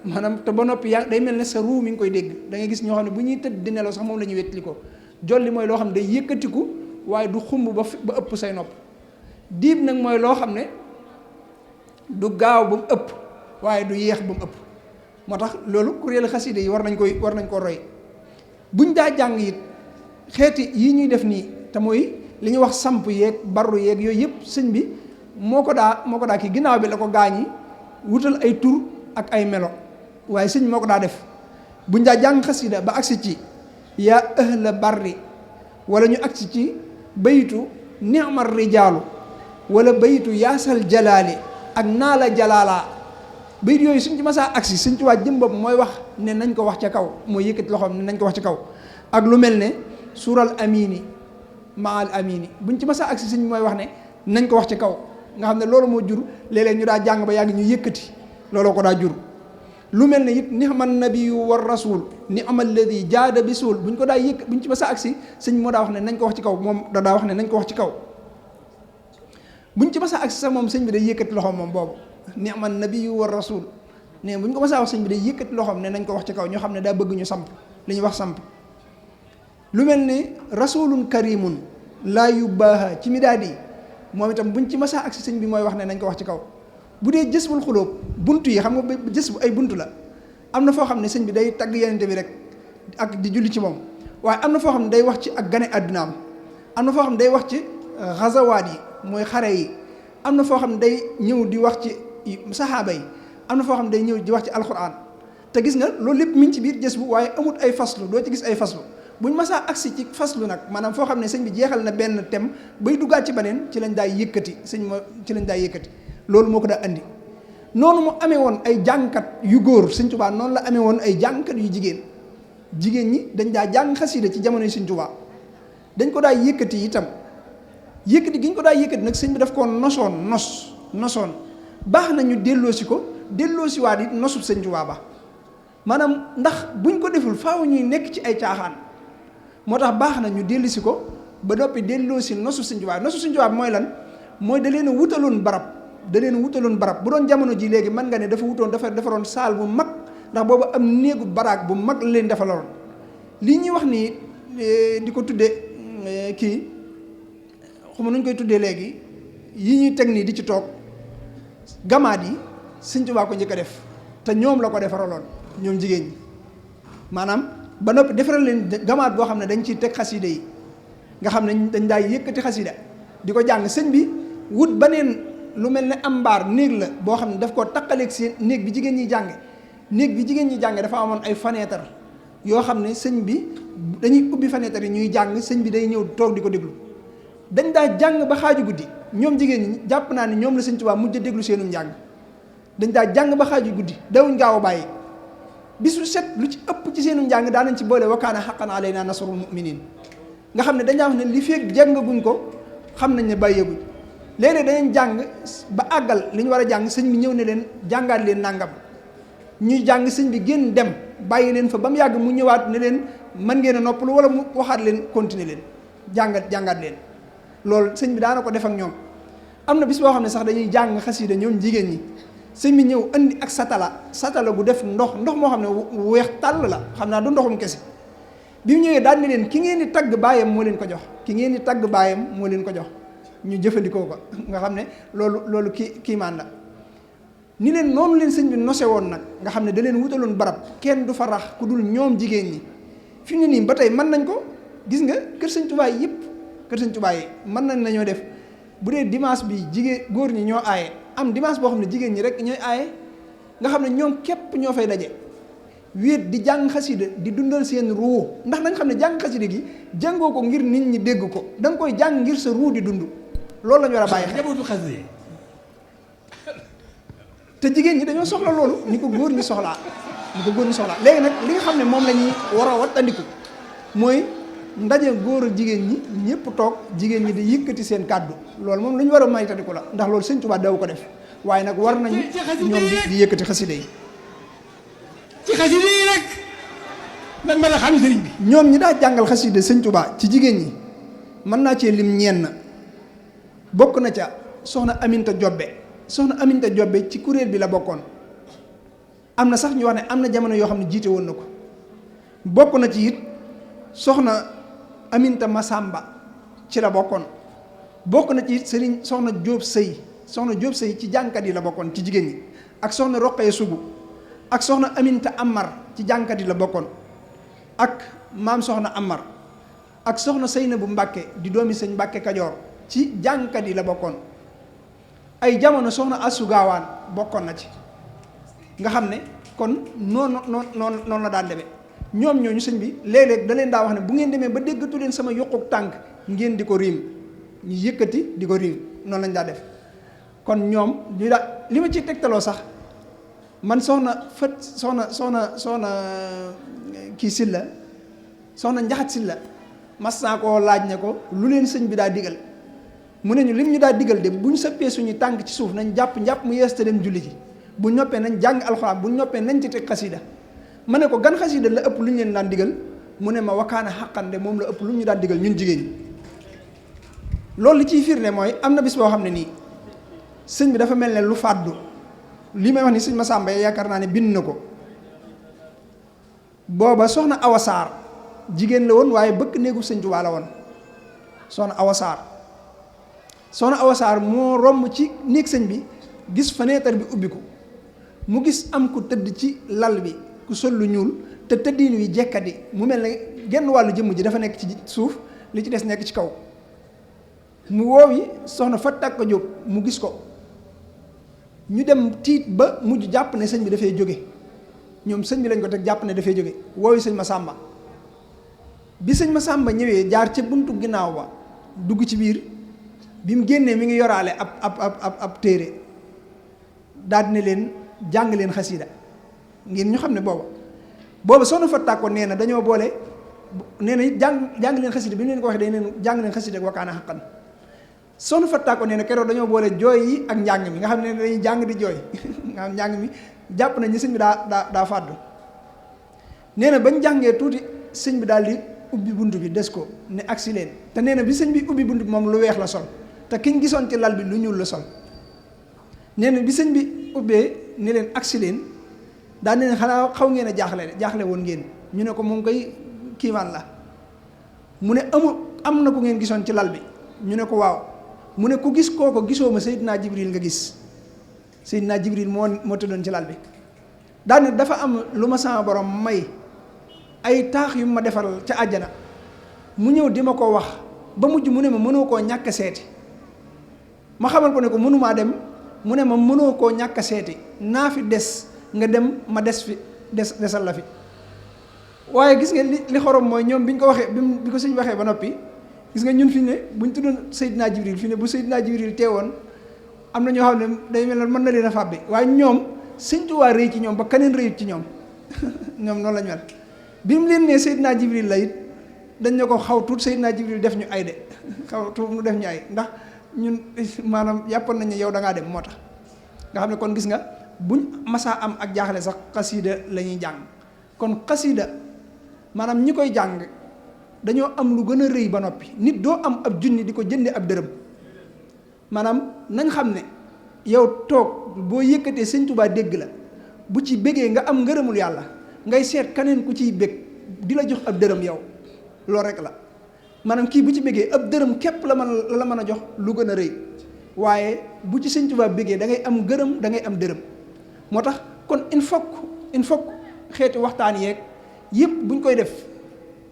maanaam te ba noppi yaa day mel ne sa ruu mi ngi koy dégg da ngay gis ñoo xam ne bu ñuy tëdd di nelaw sax moom la ñuy wettali ko jolli mooy loo xam ne day yëkkatiku waaye du xumb ba ëpp say nopp diib nag mooy loo xam ne du gaaw ba mu ëpp waaye du yéex ba mu ëpp moo tax loolu kuréel xaside yi war nañ ko roy buñ daa jàng it xeeti yi ñuy def nii te mooy li ñuy wax samp yeeg barru yeeg yooyu yëpp sëñ bi moo ko daa kii ginnaaw bi la ko gaañi wutal ay tur ak ay melo waaye sëñ moo ko daa def buñ daa jàng xasida ba agsi ci yaa ahla barri wala ñu agsi ci baytu ni'mar rijaalu wala baytu yaasal jalaali ak naa la jalaalaa bayit yooyu suñ ci masaa agsi suñ ci waa jëm bopp mooy wax ne nañ ko wax ca kaw mooy yëkkati loxoom ne nañ ko wax ca kaw ak lu mel ne suural amini maal amini buñ ci masaa agsi suñ mooy wax ne nañ ko wax ca kaw nga xam ne loolu moo jur léeg-léeg ñu daa jàng ba yàgg ñu yëkkati looloo ko daa jur lu mel ne it ni'man nabiyyu war rasul ni'mal ladhi jaada bi suul buñ ko daa buñ ci masaa agsi suñ moo daa wax ne nañ ko wax ci kaw moom daa wax ne nañ ko wax ci kaw buñ ci masaa agsi sax moom sëñ bi day yëkkati loxoom moom boobu ni'man nabiyyu war rasul ne buñ ko masaa wax sëñ bi day yëkkati loxoom ne nañ ko wax ci kaw ñoo xam ne daa bëgg ñu samp li ñuy wax samp lu mel ne rasulun karimun laa yubaaha ci midaadi yi moom itam buñ ci masaa agsi sëñ bi mooy wax ne nañ ko wax ci kaw bu dee jësbul xulóob buntu yi xam nga jës bu ay buntu la am na foo xam ne sëñ bi day tagg yenente bi rek ak di julli ci moom waaye am na foo xam ne day wax ci ak gane àddunaam am na foo xam ne day wax ci xazawaat yi mooy xare yi am na foo xam ne day ñëw di wax ci saxaaba yi am na foo xam ne day ñëw di wax ci alquran te gis nga loolu lépp mi ngi ci biir jës bu waaye amut ay faslu doo ci gis ay faslu buñ masaa agsi ci faslu nag maanaam foo xam ne sëñ bi jeexal na benn thème bay duggaat ci beneen ci lañ daay yëkkati ci lañ daay yëkkati loolu moo ko daa andi noonu mu amee woon ay jàngkat yu góor Sëñ Tuubaa noonu la amee woon ay jàngkat yu jigéen ñi dañ daa jàng xasida ci jamonoy Sëñ Tuubaa dañ ko daa yëkkati itam yëkkati gi ñu ko daa yëkkati nag sëñ bi daf koo nosoon baax na ñu delloosiwaat it nosub Sëñ Tuubaa ba maanaam ndax buñ ko deful faaw ñuy nekk ci ay caaxaan moo tax baax na ñu dellusi ko ba noppi delloosi nosu Sëñ Tuubaa nosu Sëñ Tuubaa mooy lan mooy da leen a wutaloon barab bu doon jamono ji léegi mën nga ne dafa defaroon saal bu mag ndax boobu am néegu baraag bu mag leen defaloon lii ñuy wax nii di ko tudde kii xuma nuñ koy tuddee léegi yi ñuy teg nii di ci toog gamaat yi Sëñ Tuubaa ko njëkk a def te ñoom la ko defaraloon ñoom jigéen ñi maanaam ba noppi defaral leen gamaat boo xam ne dañ ciy teg xasida yi nga xam ne dañ daay yëkkati xasida di ko jàng sëñ bi wut baneen lu mel ne am mbaar néeg la boo xam ne daf koo taqaleeg seen néeg bi jigéen ñi jànge dafa amoon ay fenêtre yoo xam ne sëñ bi dañuy ubbi fenêtre yi ñuy jàng sëñ bi day ñëw toog di ko déglu dañ daa jàng ba xaaju guddi ñoom jigéen ñi jàpp naa ne ñoom la Sëñ Tuubaa mujj a déglu seenu njàng dañ daa jàng ba xaaju guddi dawuñ gaaw a bàyyi bisu set lu ci ëpp ci seenu njàng daanañ ci boole wa kaana haqqan alaynaa nasrul mu'miniin nga xam ne dañaa wax ne li feeg jàngaguñ ko xam nañ ne bàyyeeguñ léeg-léeg dañuy jàng ba àggal li ñu war a jàng sëñ bi ñëw ne leen jàngaat leen nangam ñuy jàng sëñ bi génn dem bàyyi leen fa ba mu yàgg mu ñëwaat ne leen mën ngeen a noppalu wala mu waxaat leen continuer leen jàngaat leen loolu sëñ bi daana ko def ak ñoom am na bis boo xam ne sax dañuy jàng xasida ñoom jigéen ñi sëñ bi ñëw andi ak satala gu def ndox moo xam ne wu weex tàll la xam naa du ndoxum kese bi mu ñëwee daal ni leen ki ngeen di tagg baayam moo leen ko jox ki ngeen di tagg baayam moo leen ko jox ñu jëfandikoo ko nga xam ne loolu kiimaan la ni leen noonu leen sëñ bi nose woon nag nga xam ne da leen wutaloon barab kenn du fa rax ku dul ñoom jigéen ñi fi mu ne nii ba tey mën nañ ko gis nga kër sëñ Tuubaa yëpp kër sëñ Tuubaa yi mën nañ nañoo def bu dee dimanche bi jigéen góor ñi ñoo aaye am dimanche boo xam ne jigéen ñi rek ñooy aaye nga xam ne ñoom képp ñoo fay daje wéet di jàng xasida di dundal seen ruu ndax da nga xam ne jàng xasida gi jàngoo ko ngir nit ñi dégg ko da nga koy jàng ngir sa ruu di dund loolu la ñu war a bàyyi xel te jigéen ñi dañoo soxla loolu ni ko góor ñi soxlaa léegi nag li nga xam ne moom la ñuy war a wattandiku mooy ndaje góor ak jigéen ñi ñëpp toog jigéen ñi di yëkkati seen kàddu loolu moom lu ñu war a maytandiku la ndax loolu sëñ Tuubaa daw ko def waaye nag war nañu ñoom di yëkkati xasida yi ci xasida yi rek nag mën a xam sëriñ bi ñoom ñi daa jàngal xasida sëñ Tuubaa ci jigéen ñi mën naa cee lim ñenn bokk na ca soxna Aminta Jobbe ci kuréel bi la bokkoon am na sax ñu wax ne am na jamono yoo xam ne jiite woon na ko bokk na ci it soxna Aminta Masamba ci la bokkoon bokk na ci it sëriñ soxna Jóob Sëy ci jànkat yi la bokkoon ci jigéen ñi ak soxna Roqaya Sugu ak soxna Aminta Amar ci jànkat yi la bokkoon ak maam soxna Amar ak soxna Seynabu Mbàkke di doomi sëñ Mbàkke Kajoor ci jànkat yi la bokkoon ay jamono soxna Asu Gaawaan bokkoon na ci nga xam ne kon noonu la daan demee ñoom ñooñu sëñ bi léeg-léeg da leen daa wax ne bu ngeen demee ba déggatu leen sama yokkuk tànk ngeen di ko riim ñu yëkkati di ko riim noonu lañ daa def kon ñoom ñu daa li ma ci tegtaloo sax man soxna kii Silla soxna Njaxat Silla mas naa koo laaj ne ko lu leen sëñ bi daa digal mu ne ñu lim ñu daa digal de bu ñu sëppee suñu tànk ci suuf nañ jàpp mu yees te dem julli ji bu ñoppee nañ jàng alxuraan bu ñoppee nañ ci teg xasida ma ne ko gan xasida la ëpp lu ñu leen daan digal mu ne ma wakaana xaqan de moom la ëpp lu ñu daan digal ñun jigéen ñi loolu li ciy firnde mooy am na bis boo xam ne nii sëñ bi dafa mel ne lu fàddu li may wax ni sëñ Masamba yaakaar naa ne bind na ko booba soxna Awa Saar jigéen la woon waaye bëkk néegu sëñ Tuubaa la woon soxna Awa Saar moo romb ci néeg sëñ bi gis fenêtre bi ubbiku mu gis am ku tëdd ci lal bi ku sol lu ñuul te tëddiin wi jekkadi mu mel ne genn wàllu jëmm ji dafa nekk ci suuf li ci des nekk ci kaw mu woowi soxna fa tàkk jóg mu gis ko ñu dem tiit ba mujj jàpp ne sëñ bi dafay jóge ñoom sëñ bi lañ ko teg jàpp ne dafay jóge woowi sëñ Masamba bi sëñ Masamba ñëwee jaar ca buntu ginnaaw ba dugg ci biir bi mu génnee mi ngi yoraale ab téere daal ne leen jàng leen xasida ngir ñu xam ne booba soxna fa tàkkoon nee na dañoo boole nee na it jàng leen xasida bi ñu leen ko waxee dañ leen jàng leen xasida wakaana xaqan soxna fa tàkkoon nee na keroog dañoo boole jooy yi ak njàng mi nga xam ne dañuy jàng di jooy nga xam njàng mi jàpp nañ ni sëñ bi daa fàddu nee na bañ jàngee tuuti sëñ bi daal di ubbi bunt bi des ko ne agsi leen te nee na bi sëñ bi ubbi bunt bi moom lu weex la sol te kiñ gisoon ci lal bi lu ñuul la sol nee na bi sëñ bi ubbee ne leen agsi leen daal ne xanaa xaw ngeen a jaaxle woon ngeen ñu ne ko moom koy kiimaan la mu ne am na ku ngeen gisoon ci lal bi ñu ne ko waaw mu ne ku gis kooko gisoo ma Seydina Jibril nga gis Seydina Jibril moo tëddoon ci lal bi daal ne dafa am lu ma sama borom may ay taax yu ma defal ca àjjana mu ñëw di ma ko wax ba mujj mu ne ma mënoo koo ñàkk seeti ma xamal ko ne ko mënumaa dem mu ne ma mënoo koo ñàkk seeti naa fi des nga dem ma des fi desal la fi waaye gis nga li xorom mooy ñoom bi ñu ko waxee bi ko sëñ waxee ba noppi gis nga ñun fi ne buñ tuddoon Seydina Jibril fi ne bu Seydina Jibril teewoon am na ñoo xam ne day mel ne mën na leen a fàbbi waaye ñoom sëñ Tuubaa rëy ci ñoom ba keneen rëyut ci ñoom ñoom noonu la ñu mel bi mu leen nee Seydina Jibril la it dañ ne ko xaw tuut Seydina Jibril def ñu ay de xaw tuut mu def ñu ay ndax ñun maanaam yàppoon nañ ne yow da ngaa dem moo tax nga xam ne kon gis nga buñ masaa am ak jaaxle sax xasiida la ñuy jàng kon xasiida maanaam ñi koy jàng dañoo am lu gën a rëy ba noppi nit doo am ab junni di ko jënde ab dërëm maanaam nañ xam ne yow toog boo yëkkatee sëñ Tuubaa dégg la bu ci bégee nga am ngërëmul yàlla ngay seet kaneen ku ciy bég di la jox ab dërëm yow loolu rek la maanaam kii bu ci bégee ab dërëm képp la mën a jox lu gën a rëy waaye bu ci sëñ Tuubaa bégee da ngay am gërëm da ngay am dërëm moo tax kon il faut xeeti waxtaan yeeg yëpp buñ koy def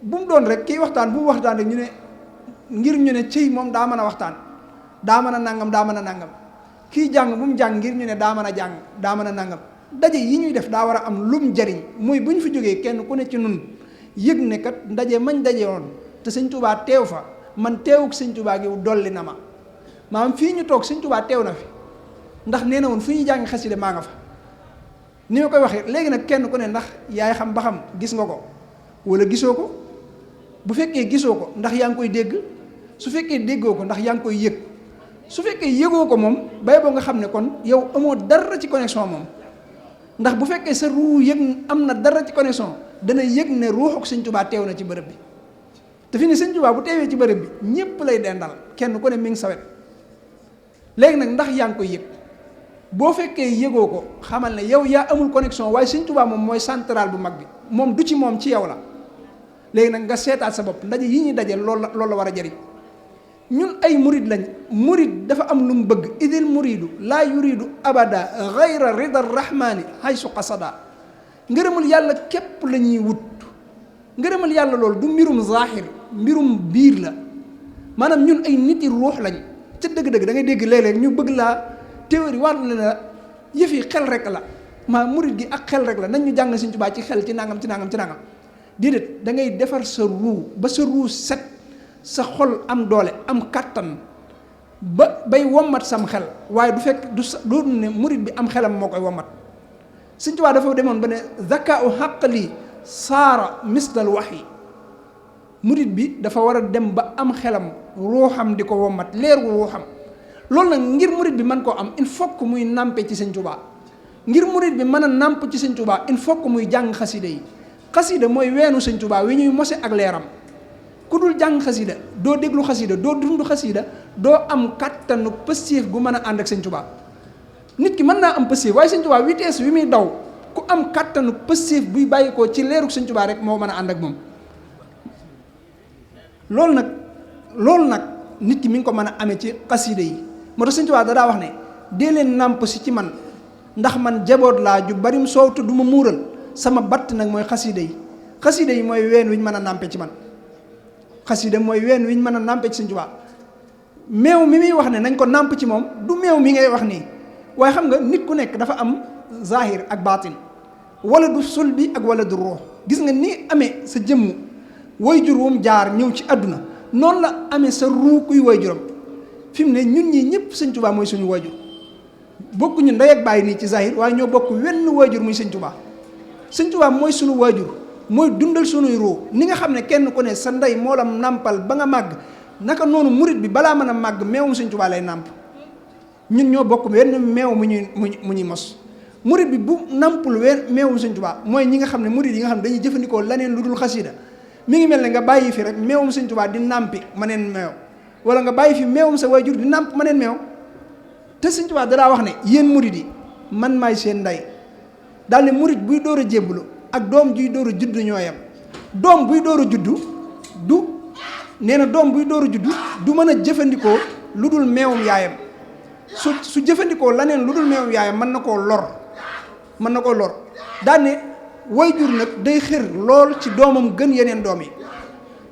bu mu doon rek kiy waxtaan bu mu waxtaan rek ñu ne ngir ñu ne cëy moom daa mën a waxtaan daa mën a nangam kii jàng bu mu jàng ngir ñu ne daa mën a jàng daa mën a nangam daje yi ñuy def daa war a am lum jariñ muy bu ñu fi jógee kenn ku ne ci nun yëg ne kat ndaje mañ daje woon te sëñ Tuubaa teew fa man teewuk sëñ Tuubaa gi dolli na ma maanaam fii ñu toog sëñ Tuubaa teew na fi ndax nee na woon fu ñuy jàng xasida maa nga fa ni ma koy waxee léegi nag kenn ku ne ndax yaay xam ba xam gis nga ko wala gisoo ko bu fekkee gisoo ko ndax yaa ngi koy dégg su fekkee déggoo ko ndax yaa ngi koy yëg su fekkee yëgoo ko moom bay boo nga xam ne kon yow amoo dara ci connexion moom ndax bu fekkee sa ruu yëg am na dara ci connexion dana yëg ne ruuxuk sëñ Tuubaa teew na ci bërëb bi te fi ne sëñ Tuubaa bu teewee ci bërëb bi ñépp lay dendal kenn ku ne mi ngi sawet léegi nag ndax yaa ngi koy yëg boo fekkee yëgoo ko xamal ne yow yaa amul connexion waaye sëñ Tuubaa moom mooy central bu mag bi moom du ci moom ci yow la léegi nag nga seetaat sa bopp ndaje yi ñuy daje loolu la war a jariñ ñun ay murid lañ murid dafa am lu mu bëgg idil muridu laa yuridu abada gayra rida rahmani haysu qasada ngërëmul yàlla képp la ñuy wut ngërëmul yàlla loolu du mbirum zahir mbirum biir la maanaam ñun ay nit yi ruux lañ ca dëgg-dëgg da ngay dégg léeg-léeg ñu bëgg laa théorie war na la yëf yi xel rek la maa murid gi ak xel rek la nañ ñu jàng Sëñ Tuubaa ci xel ci nangam déedéet da ngay defar sa ruu ba sa ruu set sa xol am doole am kàttan ba bay wommat sam xel waaye du fekk du ne murid bi am xelam moo koy wommat Sëñ Tuubaa dafa demoon ba ne zakau xaqli saara misdal waxyi murid bi dafa war a dem ba am xelam ruuxam di ko wommat leer gu ruuxam loolu nag ngir murid bi mën koo am il faut que muy nàmpe ci Sëñ Tuubaa ngir murid bi mën a nàmp ci Sëñ Tuubaa il faut que muy jàng xasida yi xasida mooy weenu Sëñ Tuubaa wi ñuy mose ak leeram ku dul jàng xasida doo déglu xasida doo dund xasida doo am kàttanu pëstéef gu mën a ànd ak Sëñ Tuubaa nit ki mën naa am pëstéef waaye Sëñ Tuubaa vitesse wi muy daw ku am kàttanu pëstéef buy bàyyi ko ci leeruk Sëñ Tuubaa rek moo mën a ànd ak moom loolu nag nit ki mi ngi ko mën a amee ci xasida yi moo tax Sëñ Tuubaa da daa wax ne dee leen nàmp si ci man ndax man jaboot laa ju barim soow te du ma muural sama batt nag mooy xasida yi mooy ween wi ñu mën a nàmpe ci man xasida mooy ween wi ñu mën a nàmpe ci Sëñ Tuubaa meew mi muy wax ne nañ ko nàmp ci moom du meew mi ngay wax nii waaye xam nga nit ku nekk dafa am zahir ak baatin wala du sul bi ak wala du ruux gis nga ni amee sa jëmm way jur wum jaar ñëw ci àdduna noonu la amee sa ruu kuy way juram fi mu ne ñun ñii ñëpp Sëñ Tuubaa mooy suñu waajur bokkuñu ndey ak bàyyi nii ci zahir waaye ñoo bokk wenn waajur muy Sëñ Tuubaa Sëñ Tuubaa mooy suñu waajur mooy dundal suñuy ruu ni nga xam ne kenn ku ne sa ndey moo la nàmpal ba nga màgg naka noonu murit bi balaa mën a màgg meewum Sëñ Tuubaa lay nàmp ñun ñoo bokk wenn meew mu ñuy mos murit bi bu nàmpul meewum Sëñ Tuubaa mooy ñi nga xam ne murit yi nga xam ne dañuy jëfandikoo laneen lu dul xasida mi ngi mel ne nga bàyyi fi rek meewum Sëñ Tuubaa di nàmpi maneen meew wala nga bàyyi fi meewum sa waajur di nàmp maneen meew te Sëñ Tuubaa danaa wax ne yéen murit yi man maay seen ndey daal ne murit buy door a jébbalu ak doom juy door a juddu ñoo yem doom buy door a juddu doom buy door a juddu du mën a jëfandikoo lu dul meewum yaayam su jëfandikoo laneen lu dul meewum yaayam mën na koo lor daal ne waajur nag day xër lool ci doomam gën yeneen doom yi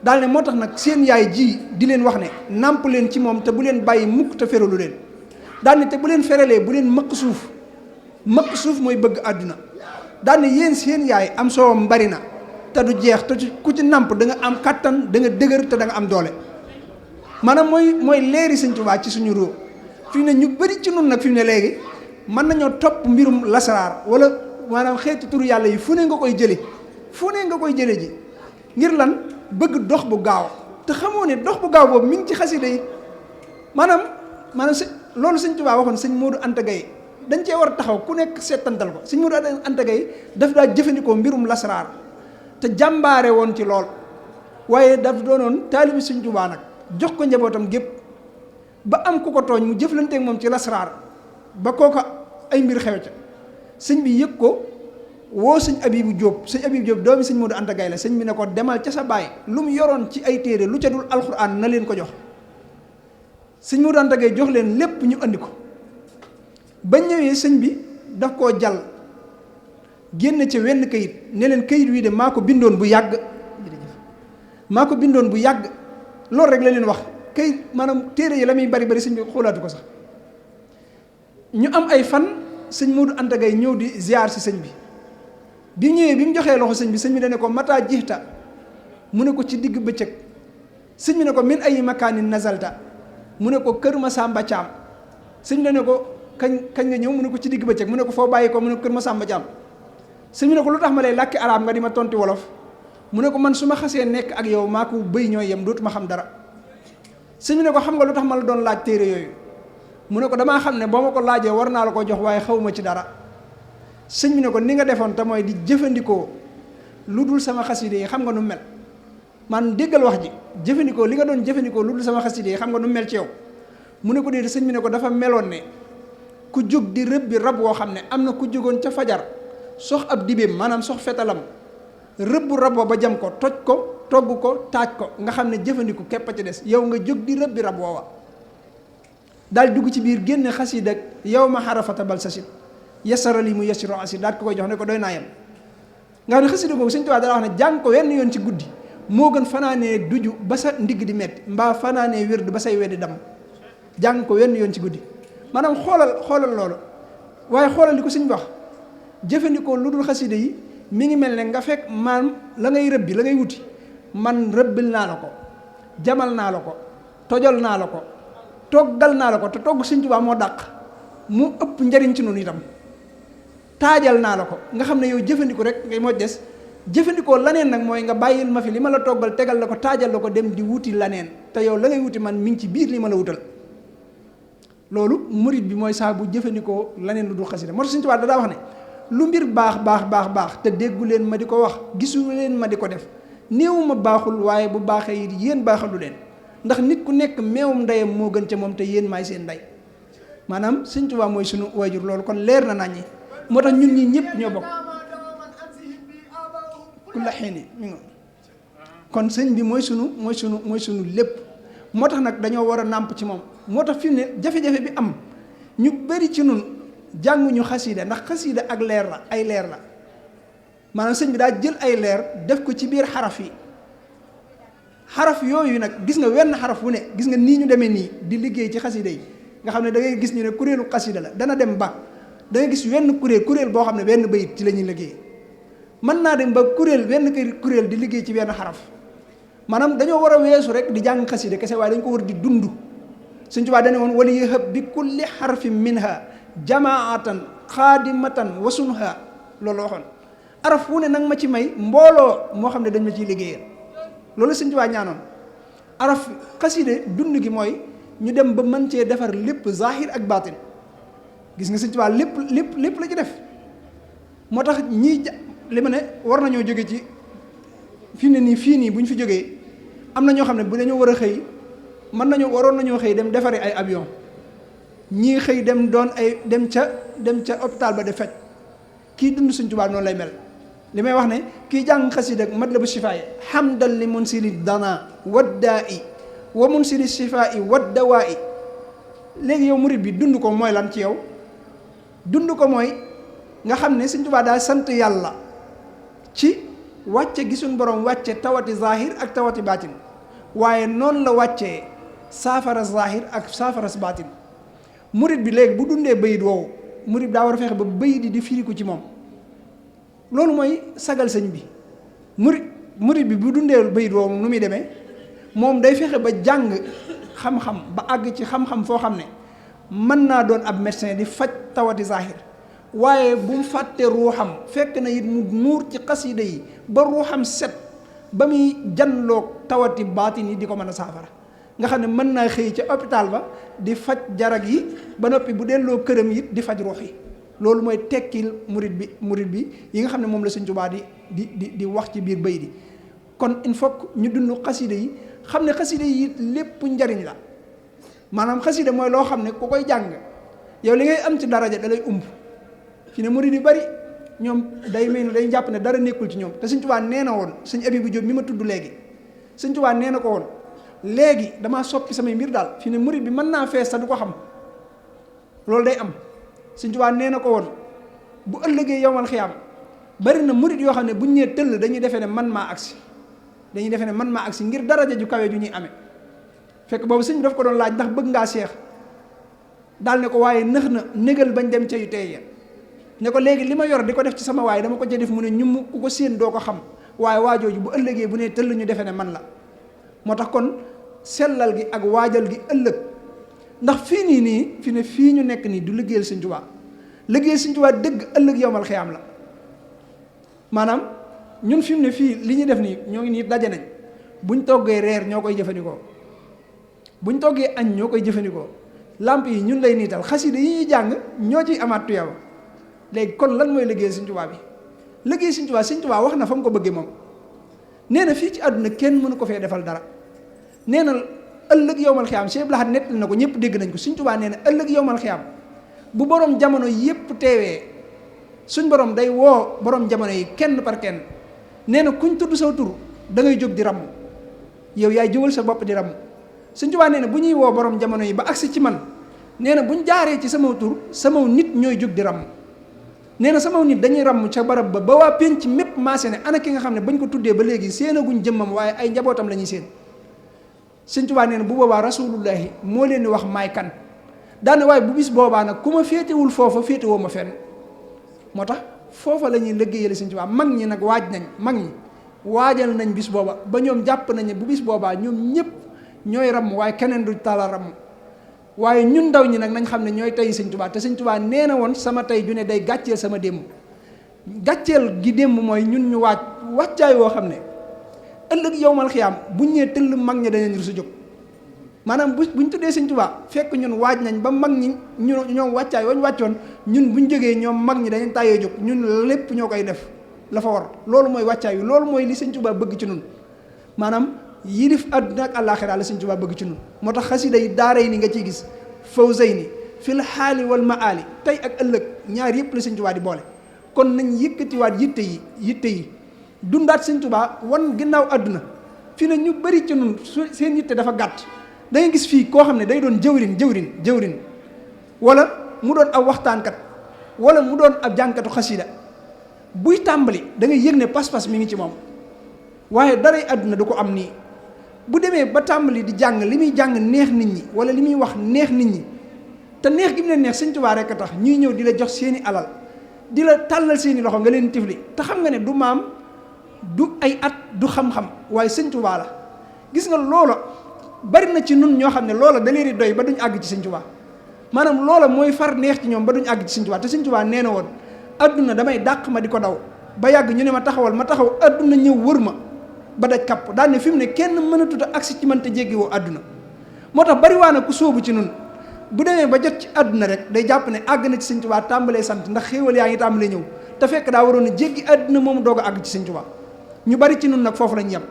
daal ne moo tax nag seen yaay ji di leen wax ne nàmp leen ci moom te bu leen bàyyi mukk te feralu leen daal ne te bu leen feralee bu leen mëq suuf mooy bëgg àdduna daal ne yéen seen yaay am soowam bari na te du jeex te ku ci nàmp da nga am kàttan da nga dëgër te da nga am doole maanaam mooy leeri Sëñ Tuubaa ci suñu róo fi mu ne ñu bëri ci nun nag fi mu ne léegi mën nañoo topp mbirum lasaraar wala maanaam xeeti turu yàlla yi fu ne nga koy jële ji ngir lan bëgg dox bu gaaw te xamoo ne dox bu gaaw boobu mi ngi ci xasida yi maanaam loolu Sëñ Tuubaa waxoon sëñ Moodu Anta Gaye dañ cee war a taxaw ku nekk seetantal ko sëñ Moodu Anta Gaye daf daa jëfandikoo mbirum lasaraar te jàmbaare woon ci lool waaye daf doonoon taalibi Sëñ Tuubaa nag jox ko njabootam gépp ba am ku ko tooñ mu jëflanteek moom ci lasaraar ba kooka ay mbir xew ca sëñ bi yëg ko woo sëñ Abibu Jóob sëñ Abibu Jóob doomi sëñ Moodu Anta Gay la sëñ bi ne ko demal ca sa baay lu mu yoroon ci ay téere lu ca dul alxuraan na leen ko jox sëñ Moodu Anta Gay jox leen lépp ñu andi ko ba ñëwee sëñ bi daf koo jàll génn ca wenn kayit ne leen kayit wii de maa ko bindoon bu yàgg maa ko bindoon bu yàgg loolu rek la leen wax kayit maanaam téere yi la muy bari bari sëñ bi xoolaatu ko sax ñu am ay fan sëñ Moodu Anta Gay ñëw di ziar si sëñ bi bi ñëwee bi mu joxee loxo sëñ bi dane ko mata jixta mu ne ko ci digg bëccëg sëñ bi ne ko min ay makaanin nazalta mu ne ko kër Masamba Caam sëñ bi dane ko kañ nga ñëw mu ne ko ci digg bëccëg mu ne ko foo bàyyi ko mu ne ko kër Masamba Caam sëñ bi ne ko lu tax ma lay làkki arab nga di ma tonti wolof mu ne ko man su ma xasee nekk ak yow maa ko bëy ñooy yem dootuma xam dara sëñ bi ne ko xam nga lu tax ma la doon laaj téere yooyu mu ne ko damaa xam ne boo ma ko laajee war naa la ko jox waaye xawma ci dara sëñ bi ne ko ni nga defoon te mooy di jëfandikoo lu dul sama xaside yi xam nga nu mel man déggal wax ji jëfandikoo li nga doon jëfandikoo lu dul sama xaside yi xam nga nu mel ci yow mu ne ko déedéet sëñ bi ne ko dafa meloon ne ku jóg di rëbb bi rab woo xam ne am na ku jógoon ca fajar sox ab dibeem maanaam sox fetalam rëbbu rab wa ba jam ko toj ko togg ko taaj ko nga xam ne jëfandiku képp a ci des yow nga jóg di rëbbi rab woowa daal dugg ci biir génne xasiid ak yow ma xarafata bal sasit yasara li mu yasiru asir daal ko koy jox ne ko doy naa yem nga xam ne xasiida googu Sëñ Tuubaa dara wax ne jàng ko wenn yoon ci guddi moo gën fanaanee duju ba sa ndigg di metti mbaa fanaanee wérd ba say weddi dam jàng ko wenn yoon ci guddi maanaam xoolal loolu waaye xoolal li ko sëñ wax jëfandikoo lu dul xasiida yi mi ngi mel ne nga fekk maam la ngay rëbbi la ngay wuti man rëbbil naa la ko jamal naa la ko tojal naa la ko toggal naa la ko te togg Sëñ Tuubaa moo dàq mu ëpp njariñ ci noonu itam taajal naa la ko nga xam ne yow jëfandikoo rek ngay moo des jëfandikoo laneen nag mooy nga bàyyil ma fi li ma la toggal tegal la ko taajal la ko dem di wuti laneen te yow la ngay wuti man mi ngi ci biir li ma la wutal loolu murit bi mooy saa bu jëfandikoo laneen lu dul xasida moo tax Sëñ Tuubaa daa wax ne lu mbir baax te déggu leen ma di ko wax gisu leen ma di ko def néew ma baaxul waaye bu baaxee it yéen baaxalu leen ndax nit ku nekk meewum ndeyam moo gën ca moom te yéen maay seen ndey maanaam Sëñ Tuubaa mooy sunu waajur loolu kon leer na naññi moo tax ñun ñi ñëpp ñoo bokk ku la xiini kon sëñ bi mooy sunu lépp moo tax nag dañoo war a nàmp ci moom moo tax fi mu ne jafe-jafe bi am ñu bari ci nun jànguñu xasiida ndax xasiida ak leer la ay leer la maanaam sëñ bi daa jël ay leer def ko ci biir xaraf yi xaraf yooyu nag gis nga wenn xaraf wu ne gis nga nii ñu demee nii di liggéey ci xasiida yi nga xam ne da ngay gis ñu ne kuréelu xasiida la dana dem ba da ngay gis wenn kuréel boo xam ne benn bayit ci la ñuy liggéey mën naa dem ba wenn kuréel di liggéey ci benn xaraf maanaam dañoo war a weesu rek di jàng xasiida kese waaye dañ ko war di dund Sëñ Tuubaa dañu woon wala yëhëb bi kulli xarfin minha jamaatan xaadimatan wasunha loolu waxoon araf wu ne nag ma ci may mbooloo moo xam ne dañ ma ciy liggéeyal loolu Sëñ Tuubaa ñaanoon araf xasiida dund gi mooy ñu dem ba mën cee defar lépp zahir ak baatin gis nga Sëñ Tuubaa lépp la ci def moo tax ñii li ma ne war nañoo jóge ci fii nii bu ñu fi jógee am na ñoo xam ne bu dañoo war a xëy waroon nañoo xëy dem defari ay avion ñii xëy dem ca hôpital ba de faj kii dund Sëñ Tuubaa noonu lay mel li may wax ne kii jàng xasida ak Matlabu Shifaa hamdan li munsili dana waddaa'i wa munsili shifaa'i waddawaa'i léegi yow murit bi dund ko mooy lan ci yow dund ko mooy nga xam ne Sëñ Tuubaa daa sant yàlla ci wàcce gisuñ borom wàcce tawati zahir ak tawati baatin waaye noonu la wàccee saafara zahir ak saafara baatin murit bi léegi bu dundee bayit woowu murit daa war a fexe ba bayit yi di firiku ci moom loolu mooy sagal sëñ bi murit bi bu dundee bayit woowu nu muy demee moom day fexe ba jàng xam-xam ba àgg ci xam-xam foo xam ne mën naa doon ab médecin di faj tawati zahir waaye bu mu fàtte ruuxam fekk na it mu nuur ci xasida yi ba ruuxam set ba muy janloog tawati baatin yi di ko mën a saafara nga xam ne mën naa xëy ca hôpital ba di faj jarag yi ba noppi bu delloo këram it di faj ruux yi loolu mooy tekkil murit bi yi nga xam ne moom la Sëñ Tuubaa di wax ci biir bay di kon il faut que ñu dund xasida yi xam ne xasida yi it lépp njariñ la maanaam xasida mooy loo xam ne ku koy jàng yow li ngay am ci daraja da lay umb fi ne murid yu bari ñoom day mel ni day jàpp ne dara nekkul ci ñoom te Sëñ Tuubaa nee na woon Sëñ Abibu Jóob mi ma tudd léegi Sëñ Tuubaa nee na ko woon léegi damaa soppi samay mbir daal fi ne murid bi mën naa fees te du ko xam loolu day am. Sëñ Tuubaa nee na ko woon bu ëllëgee yowmal xiyaam bari na murid yoo xam ne buñ ñee tëll dañuy defee ne man maa agsi ngir daraja ju kawe ju ñuy amee fekk boobu sëñ bi daf ko doon laaj ndax bëgg ngaa seex daal ne ko waaye nëx na négal bañ dem ca yu tey ya ne ko léegi li ma yor di ko def ci sama waay dama ko ca def mu ne ñum ku ko séen doo ko xam waaye waajooju bu ëllëgee bu nee tëll ñu defee ne man la moo tax kon sellal gi ak waajal gi ëllëg ndax fii ñu nekk nii du liggéeyal Sëñ Tuubaa liggéeyal Sëñ Tuubaa dëgg ëllëg yowmal xiyaam la maanaam ñun fi mu ne fii li ñuy def nii ñoo ngi nii daje nañ buñ toggee reer ñoo koy jëfandikoo buñ toggee añ ñoo koy jëfandikoo lamp yi ñun lay niital xasida yi ñuy jàng ñoo ciy amaat tuyaaba léegi kon lan mooy liggéeyal Sëñ Tuubaa bi liggéey Sëñ Tuubaa wax na fa mu ko bëggee moom nee na fii ci àdduna kenn mënu ko fee defal dara nee na ëllëg yowmal xiyaam Cheikh Lahad nettali na ko ñëpp dégg nañ ko Sëñ Tuubaa nee na ëllëg yowmal xiyaam bu borom jamono yépp teewee suñ borom day woo borom jamono yi kenn par kenn nee na kuñ tudd saw tur da ngay jóg di ramm yow yaay jógal sa bopp di ramm Sëñ Tuubaa nee na bu ñuy woo borom jamono yi ba agsi ci man nee na buñ jaaree ci sama tur sama nit ñooy jóg di ramm nee na sama nit dañuy ramm ca barab ba waa penc mépp maase ne ana ki nga xam ne bañ ko tuddee ba léegi séenaguñ jëmmam waaye ay njabootam la ñuy séen Sëñ Tuubaa nee na bu boobaa rasulullahi moo leen di wax maay kan daane waaye bu bis boobaa nag ku ma féetewul foofa féetewoo ma fenn moo tax foofa la ñuy liggéeyale Sëñ Tuubaa mag ñi nag waajal nañ bis booba ba ñoom jàpp nañ ne bu bis boobaa ñoom ñëpp ñooy ramm waaye keneen du tala ramm waaye ñun ndaw ñi nag nañ xam ne ñooy tey Sëñ Tuubaa te Sëñ Tuubaa nee na woon sama tey ju ne day gàcceel sama démb gàcceel gi démb mooy ñun ñu wàccaay woo xam ne ëllëg yowmal xiyaam buñ ñee tëll mag ñi dañu su jóg maanaam buñ tuddee Sëñ Tuubaa fekk ñun waaj nañ ba mag ñi ñoom wàccaay wañ wàccoon ñun buñ jógee ñoom mag ñi dañu tàyyee jóg ñun lépp ñoo koy def la fa war loolu mooy wàccaay wi loolu mooy li Sëñ Tuubaa bëgg ci nun maanaam yilif àdduna ak àllaaxira la Sëñ Tuubaa bëgg ci nun moo tax xasida yi daaray ni nga ciy gis fawzayni fil xaali wal maali tey ak ëllëg ñaar yëpp la Sëñ Tuubaa di boole kon nañ yëkkatiwaat yitte yi dundaat Sëñ Tuubaa wan ginnaaw àdduna fi ne ñu bari ci nun seen yitte dafa gàtt da ngay gis fii koo xam ne day doon jëwrin wala mu doon ab waxtaankat wala mu doon ab jànkatu xasida buy tàmbali da ngay yëg ne pas-pas mi ngi ci moom waaye daray àdduna du ko am nii bu demee ba tàmbali di jàng li muy jàng neex nit ñi wala li muy wax neex nit ñi te neex gi mu leen neex Sëñ Tuubaa rek a tax ñuy ñëw di la jox seeni alal di la tàllal seeni loxo nga leen tifli te xam nga ne du maam du ay at du xam-xam waaye Sëñ Tuubaa la gis nga loola bari na ci nun ñoo xam ne loola da leen di doy ba duñ àgg ci Sëñ Tuubaa maanaam loola mooy far neex ci ñoom ba duñ àgg ci Sëñ Tuubaa te Sëñ Tuubaa nee na woon adduna damay dàq ma di ko daw ba yàgg ñu ne ma taxawal ma taxaw adduna ñëw wër ma ba daj kapp daal ne fi mu ne kenn mënatut a agsi ci man te jéggi woo adduna moo tax bari waa na ku sóobu ci nun bu demee ba jot ci adduna rek day jàpp ne àgg na ci Sëñ Tuubaa tàmbalee sant ndax xéewal yaa ngi tàmbalee ñëw te fekk daa waroon a jéggi adduna moomu doog a àgg ci Sëñ Tuubaa ñu bari ci nun nag foofu lañ yem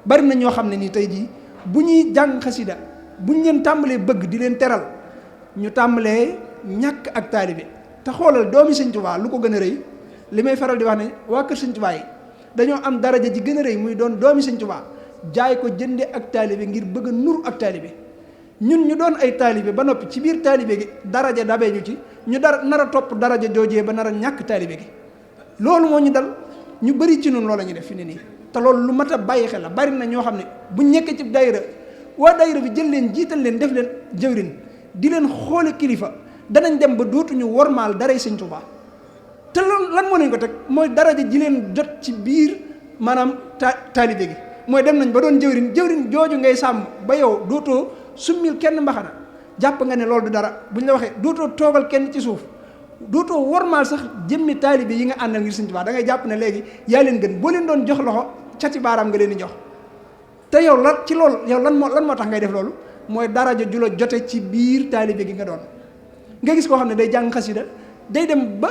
bari na ñoo xam ne nii tey jii bu ñuy jàng xasida buñ leen tàmbalee bëgg di leen teral ñu tàmbalee ñàkk ak taalibe te xoolal doomi Sëñ Tuubaa lu ko gën a rëy li may faral di wax ne waa kër Sëñ Tuubaa yi dañoo am daraja ji gën a rëy muy doon doomi Sëñ Tuubaa jaay ko jënde ak taalibe ngir bëgg a nur ak taalibe ñun ñu doon ay taalibe ba noppi ci biir taalibe gi daraja dabee ñu ci ñu nar a topp daraja joojee ba nar a ñàkk taalibe gi loolu moo ñu dal ñu bëri ci nun loolu la ñuy def fi ne nii te loolu lu mat a bàyyi xel la bari na ñoo xam ne buñ nekkee ci daayira waa daayira bi jël leen jiital leen def leen jëwrin di leen xoole kilifa danañ dem ba dootuñu wormaal daray Sëñ Tuubaa te loolu lan moo leen ko teg mooy daraja ji leen jot ci biir maanaam taalibe gi mooy dem nañ ba doon jëwrin jooju ngay sàmm ba yow dootoo summil kenn mbaxana jàpp nga ne loolu du dara buñ la waxee dootoo toogal kenn ci suuf dootoo wormaal sax jëmmi taalibe yi nga àndal ngir Sëñ Tuubaa da ngay jàpp ne léegi yaa leen gën boo leen doon jox loxo cati baaraam nga leen di jox te yow lan ci loolu yow lan moo tax ngay def loolu mooy daraja ju la jote ci biir taalibe gi nga doon nga gis koo xam ne day jàng xasida day dem ba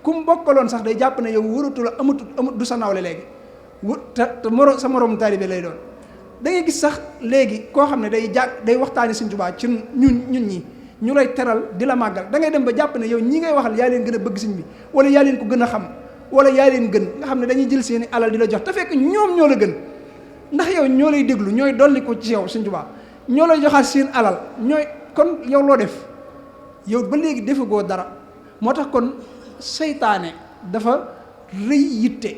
ku mu bokkaloon sax day jàpp ne yow wëratu la amut du sa nawle léegi te sa moroom taalibe lay doon da ngay gis sax léegi koo xam ne day waxtaani Sëñ Tuubaa ci ñun ñi ñu lay teral di la màggal da ngay dem ba jàpp ne yow ñi ngay waxal yaa leen gën a bëgg sëñ bi wala yaa leen ko gën a xam wala yaa leen gën nga xam ne dañuy jël seeni alal di la jox te fekk ñoom ñoo la gën ndax yow ñoo lay déglu ñooy dolli ko ci yow sëñ Tuubaa ñoo lay joxaat seen alal ñooy kon yow loo def yow ba léegi defagoo dara moo tax kon seytaane dafa rëy yitte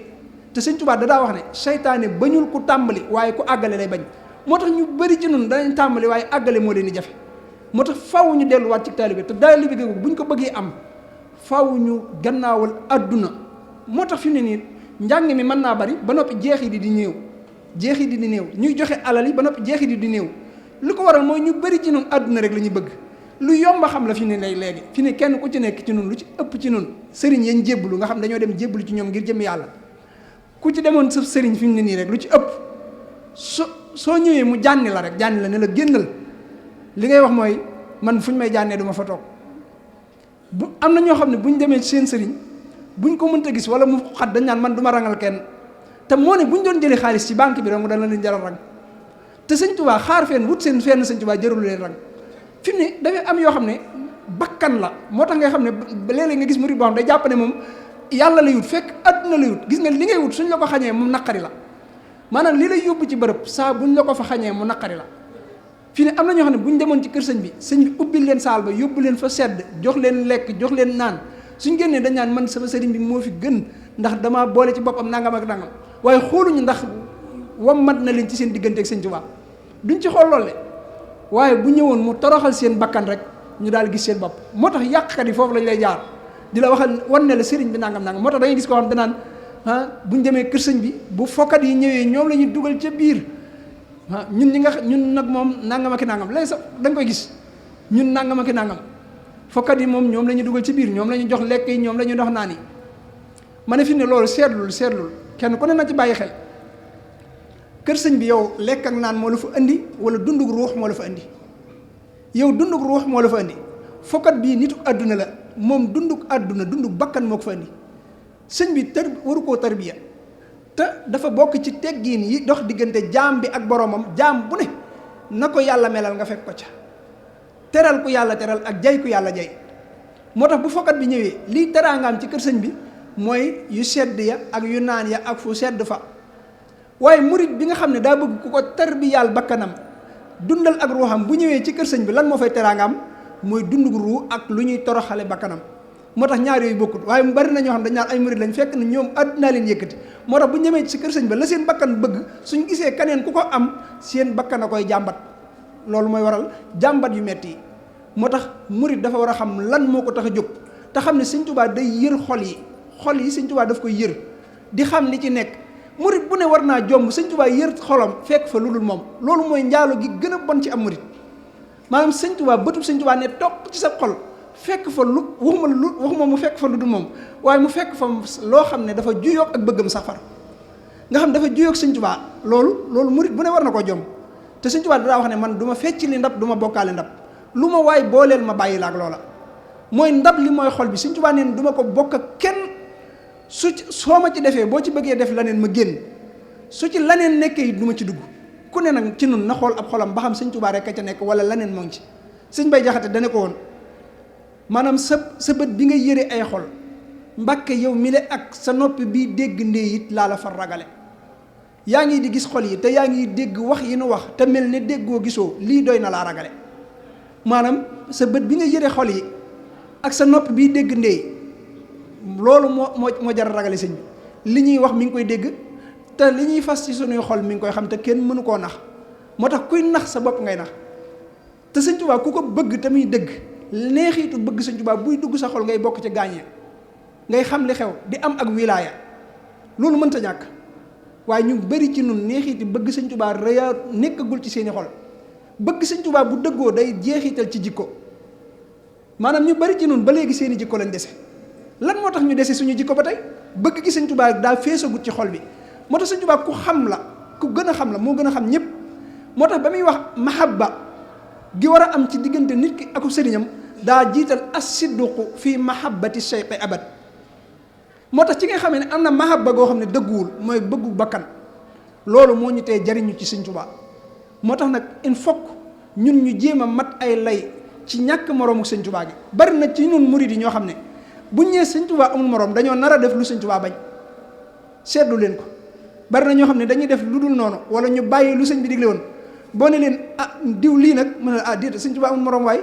te sëñ Tuubaa da daa wax ne seytaane bañul ku tàmbali waaye ku àggale lay bañ moo tax ñu bari ci nun danañ tàmbali waaye àggale moo leen di jafe moo tax faaw ñu delluwaat ci taalibe te taalibe googu bu ñu ko bëggee am faaw ñu gannaawal àdduna moo tax fi mu ne nii njàng mi mën naa bari ba noppi jeexi di néew jeexi di néew ñuy joxe alal yi ba noppi jeexi di néew li ko waral mooy ñu bari ci nun àdduna rek la ñuy bëgg lu yomba xam la fi ne lay léegi fi ne kenn ku ci nekk ci nun lu ci ëpp ci nun sëriñ yañ jébbalu nga xam dañoo dem jébbalu ci ñoom ngir jëm yàlla ku ci demoon sa sëriñ fi mu ne nii rek lu ci ëpp soo ñëwee mu jànni la rek jànni la ne la génnal li ngay wax mooy man fu ñu may jànnee du ma fa toog bu am na ñoo xam ne bu ñu demee ci seen sëriñ buñ ko mënta gis wala mu xat dañ naan man du ma rangal kenn te moo ne bu ñu doon jëlee xaalis ci banque bi rek mu dana leen jaral rang te sëñ Tuubaa xaar fenn wut seen fenn sëñ Tuubaa jarul leen rang fi mu ne dafay am yoo xam ne bakkan la moo tax ngay xam ne léeg-léeg nga gis murid boo xam day jàpp ne moom yàlla lay wut fekk àdduna lay wut gis nga li ngay wut suñ la ko xañee mu naqari la maanaam li lay yóbbu ci bërëb saa buñ la ko fa xañee mu naqari la fi ne am na ñoo xam ne bu ñu demoon ci kër sëñ bi ubbil leen saal ba yóbbu leen fa sedd jox leen lekk jox leen naan suñ génnee dañ naan man sama sëriñ bi moo fi gën ndax dama boole ci boppam nangam ak nangam waaye xooluñu ndax wammat na leen ci seen diggante ak sëñ Tuubaa duñ ci xool loole waaye bu ñëwoon mu toroxal seen bakkan rek ñu daal gis seen bopp moo tax yàqkat yi foofu lañ lay jaar di la waxal wan ne la sëriñ bi nangam nangam moo tax da ngay gis koo xam danaan buñ demee kër sëñ bi bu fokkat yi ñëwee ñoom la ñuy dugal ca biir ñun ñi nga ñun nag moom nangam ak nangam léegi sax da nga koy gis ñun nangam ak nangam fokkat yi moom ñoom la ñuy dugal ci biir ñoom la ñuy jox lekk yi ñoom la ñuy dox naan yi ma ne fi ne loolu seetlul kenn ku ne na ci bàyyi xel kër sëñ bi yow lekk ak naan moo la fa indi wala dundug ruux moo la fa indi yow dundug ruux moo la fa indi fokkat bii nitu àdduna la moom dundug àdduna dundug bakkan moo ko fa indi sëñ bi waru koo tarbiya te dafa bokk ci teggiin yi dox diggante jaam bi ak boromam jaam bu ne na ko yàlla melal nga fekk ko ca teral ku yàlla teral ak jay ku yàlla jay moo tax bu fokkat bi ñëwee lii teraangaam ci kër sëñ bi mooy yu sedd ya ak yu naan ya ak fu sedd fa waaye murit bi nga xam ne daa bëgg ku ko tarbiyaal bakkanam dundal ak ruuxam bu ñëwee ci kër sëñ bi lan moo fay teraangaam mooy dundug ruu ak lu ñuy toroxale bakkanam moo tax ñaar yooyu bokkut waaye mu bari na ñoo xam dañ naan ay murit lañ fekk na ñoom àdduna leen yëkkati moo tax bu ñu ñemee ci kër sëñ ba la seen bakkan bëgg suñ gisee kaneen ku ko am seen bakkan a koy jàmbat loolu mooy waral jàmbat yu metti yi moo tax murit dafa war a xam lan moo ko tax a jóg te xam ne sëñ Tuubaa day yër xol yi sëñ Tuubaa daf koy yër di xam li ci nekk murit bu ne war naa jomb sëñ Tuubaa yër xolam fekk fa lu dul moom loolu mooy njaalo gi gën a bon ci am murit maanaam sëñ Tuubaa bëtub sëñ Tuubaa ne topp ci sa xol fekk fa waxuma mu fekk fa lu dul moom waaye mu fekk fa loo xam ne dafa juyoog ak bëggam safar nga xam dafa juyoog sëñ Tuubaa loolu murit bu ne war na koo jomb te sëñ Tuubaa daa wax ne man du ma fecc li ndab du ma bokkaale ndab lu ma waay booleel ma bàyyi la ak loola mooy ndab li mooy xol bi sëñ Tuubaa neen du ma ko bokk ak kenn soo ma ci defee boo ci bëggee def laneen ma génn su ci laneen nekkee it du ma ci dugg ku ne nag ci nun na xool ab xolam ba xam sëñ Tuubaa rek a ca nekk wala laneen moo ngi ci sëñ Bay Jaxate dane ko woon maanaam sa bët bi nga yëre ay xol Mbàkke yow mi le ak sa noppi bii dégg ndee it laa la far ragale yaa ngi di gis xol yi te yaa ngi dégg wax yi nu wax te mel ne déggoo gisoo lii doy na laa ragale maanaam sa bët bi nga yëre xol yi ak sa nopp bii dégg ndee loolu moo jar a ragale sëñ bi li ñuy wax mi ngi koy dégg te li ñuy fas ci sunuy xol mi ngi koy xam te kenn mënu koo nax moo tax kuy nax sa bopp ngay nax te sëñ Tuubaa ku ko bëgg te muy dëgg neexiitu bëgg sëñ Tuubaa buy dugg sa xol ngay bokk ci gaañee ngay xam li xew di am ak wilaaya loolu mënta ñàkk waaye ñu bari ci nun neexiiti bëgg sëñ Tuubaa rëya nekkagul ci seeni xol bëgg sëñ Tuubaa bu dëggoo day jeexital ci jikko maanaam ñu bari ci nun ba léegi seeni jikko lañ dese lan moo tax ñu dese suñu jikko ba tey bëgg gi sëñ Tuubaa daa feesagut ci xol bi moo tax sëñ Tuubaa ku xam la ku gën a xam la moo gën a xam ñëpp moo tax ba muy wax mahabba gi war a am ci diggante nit ki aku sëriñam daa jiital as-sidqu fii mahabbati shayqi abad moo tax ci nga xamee ne am na mahabba goo xam ne dëgguwul mooy bëggu bakkan loolu moo ñu tee jariñu ci sëñ Tuubaa moo tax nag il faut ñun ñu jéem a mat ay lay ci ñàkk moroomu sëñ Tuubaa gi. bari na ci ñun murid yi ñoo xam ne buñ ñee sëñ Tuubaa amul moroom dañoo nar a def lu sëñ Tuubaa bañ. seetlu leen ko bari na ñoo xam ne dañuy def lu dul noonu wala ñu bàyyi lu sëñ bi digle woon boo ne leen diw lii nag mën na déet sëñ Tuubaa amul moroom waaye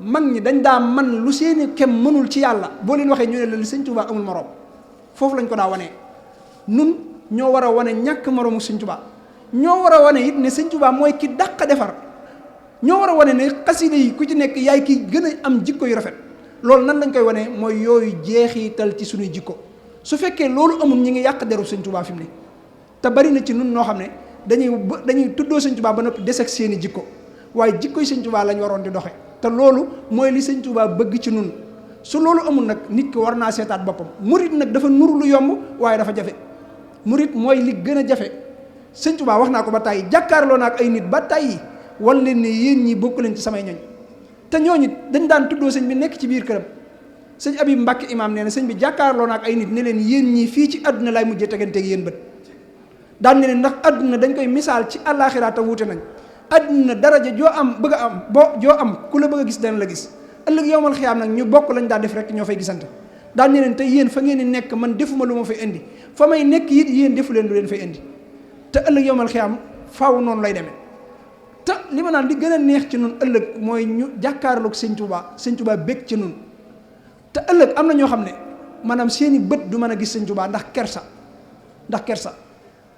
mag ñi dañ daa man lu seeni kem mënul ci yàlla boo leen waxee ñu ne la sëñ Tuubaa amul moroom foofu lañ ko daa wanee nun ñoo war a wane ñàkk moroomu sëñ Tuubaa ñoo war a wane it ne sëñ Tuubaa mooy ki dàq defar ñoo war a wane ne xasida yi ku ci nekk yaay ki gën a am jikko yu rafet loolu nan lañ koy wane mooy yooyu jeexital ci suñuy jikko su fekkee loolu amul ñi ngi yàq deru sëñ Tuubaa fi mu ne te bari na ci nun noo xam ne dañuy tuddoo sëñ Tuubaa ba noppi des ak seeni jikko waaye jikkoy sëñ Tuubaa lañ waroon di doxe te loolu mooy li sëñ Tuubaa bëgg ci nun su loolu amul nag nit ki war naa seetaat boppam murit nag dafa nuru lu yomb waaye dafa jafe murit mooy li gën a jafe sëñ Tuubaa wax naa ko ba tàyyi jàkkaarloo naa ak ay nit ba tàyyi wan leen ne yéen ñi bokk leen ci samay ñoñ te ñooñu dañ daan tuddoo sëñ bi nekk ci biir këram sëñ Abib Mbàkke imaam nee na sëñ bi jàkkaarloo naa ak ay nit ne leen yéen ñii fii ci àdduna laay mujjee teganteeg yéen bët daan ne leen ndax àdduna dañ koy misaal ci àllaaxira te wuute nañ àdduna daraja joo am bëgg a am joo am ku la bëgg a gis dana la gis ëllëg yowmal xiyaam nag ñu bokk lañ daan def rek ñoo fay gisante daan ne leen te yéen fa ngeen di nekk man defuma lu ma fay indi fa may nekk it yéen defu leen lu leen fay indi te ëllëg yowmal xiyaam faaw noonu lay demee te li ma naan li gën a neex ci nun ëllëg mooy ñu jàkkaarloog sëñ Tuubaa bég ci nun te ëllëg am na ñoo xam ne maanaam seeni bët du mën a gis sëñ Tuubaa ndax kersa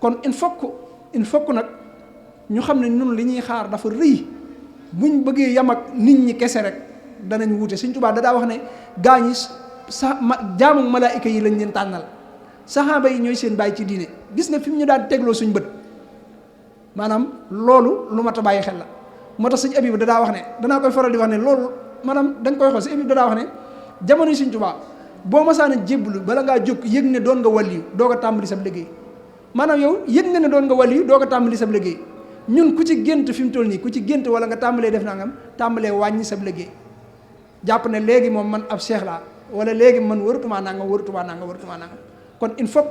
kon il faut que nag ñu xam ne ñun li ñuy xaar dafa rëy buñ bëggee yam ak nit ñi kese rek danañ wuute sëñ Tuubaa dadaa wax ne gaañi jaamu malaayika yi lañ leen tànnal saxaaba yi ñooy seen bàyyi ci diine gis nga fi mu ñu daan tegloo suñ bët maanaam loolu lu mat a bàyyi xel la moo tax sëñ Abibu dadaa wax ne danaa koy faral di wax ne loolu maanaam da nga koy xool sëñ Abibu dadaa wax ne jamono yi sëñ Tuubaa boo masaana jébbalu bala ngaa jóg yëg ne doon nga waliyu doo ko tàmbali sab liggéey maanaam yow yëg nga ne doon nga waliyu doo ko tàmbali sab liggéey ñun ku ci gént fi mu toll nii ku ci gént wala nga tàmbalee def nangam tàmbalee wàññi sab liggéey jàpp ne léegi moom man ab seex laa wala léegi man waratumaa nangam kon il faut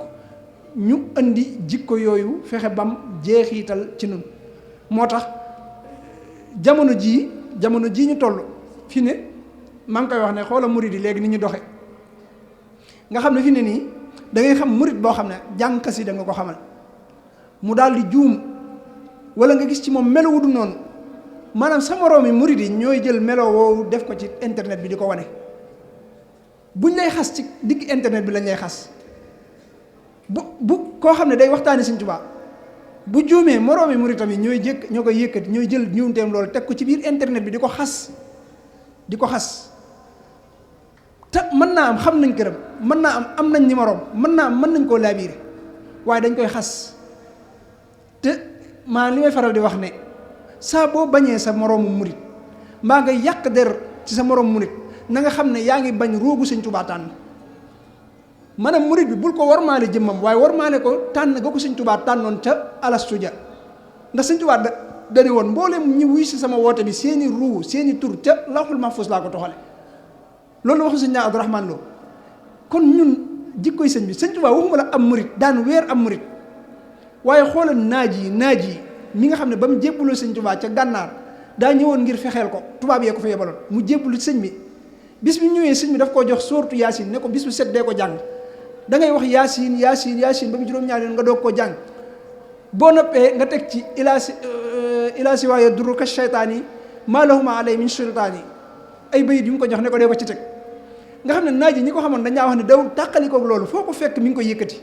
ñu indi jikko yooyu fexe bam jeexital ci nun moo tax jamono jii ñu toll fi ne maa ngi koy wax ne xoola murid yi léegi ni ñu doxe nga xam ne fi ne nii da ngay xam murid boo xam ne jàng xasida nga ko xamal mu daal di juum wala nga gis ci moom melo wu du noonu maanaam sa moroomi murid yi ñooy jël melo woowu def ko ci internet bi di ko wane buñ lay xas ci digg internet bi lañ lay xas bu koo xam ne day waxtaani Sëñ Tuubaa bu juumee moroomi murid tamit ñoo koy yëkkati ñooy jël njuumteem loolu teg ko ci biir internet bi di ko xas te mën naa am xam nañ këram mën naa am nañ numéro mën nañ koo laabiire waaye dañ koy xas te maa li may faral di wax ne saa boo bañee sa moroomu murit mbaa nga yàq der ci sa moroomu murit na nga xam ne yaa ngi bañ róogu Sëñ Tuubaa tànn maanaam murit bi bul ko warmaale jëmmam waaye warmaale ko tànn ga ko Sëñ Tuubaa tànnoon ca Alastu ja ndax Sëñ Tuubaa dane woon mbooleem ñi wuy si sama woote bi seeni ruu seeni tur ca Lawhul Mahfuus laa ko toxale loolu waxu sëñ naa Abdourahmane Lo kon ñun jikkoy sëñ bi Sëñ Tuubaa waxuma la am murit daan weer am murit waaye xoolal naaj yi mi nga xam ne ba mu jébbaloo Sëñ Tuubaa ca gànnaar daa ñëwoon ngir fexeel ko tubaab yee ko fa yebaloon mu jébbalu sëñ bi bis bi ñëwee sëñ bi daf koo jox sóortu yaasin ne ko bis bu set dee ko jàng da ngay wax yaasin ba mu juróom-ñaari yoon nga doog koo jàng boo noppee nga teg ci ilaasi waaye duru ka shaytaani maa lahuma alay min sultaani ay bayit yu mu ko jox ne ko dee ko ci teg nga xam ne naaj yi ñi ko xamoon dañaa wax ne daw tàqalikoog loolu foo ko fekk mi ngi koy yëkkati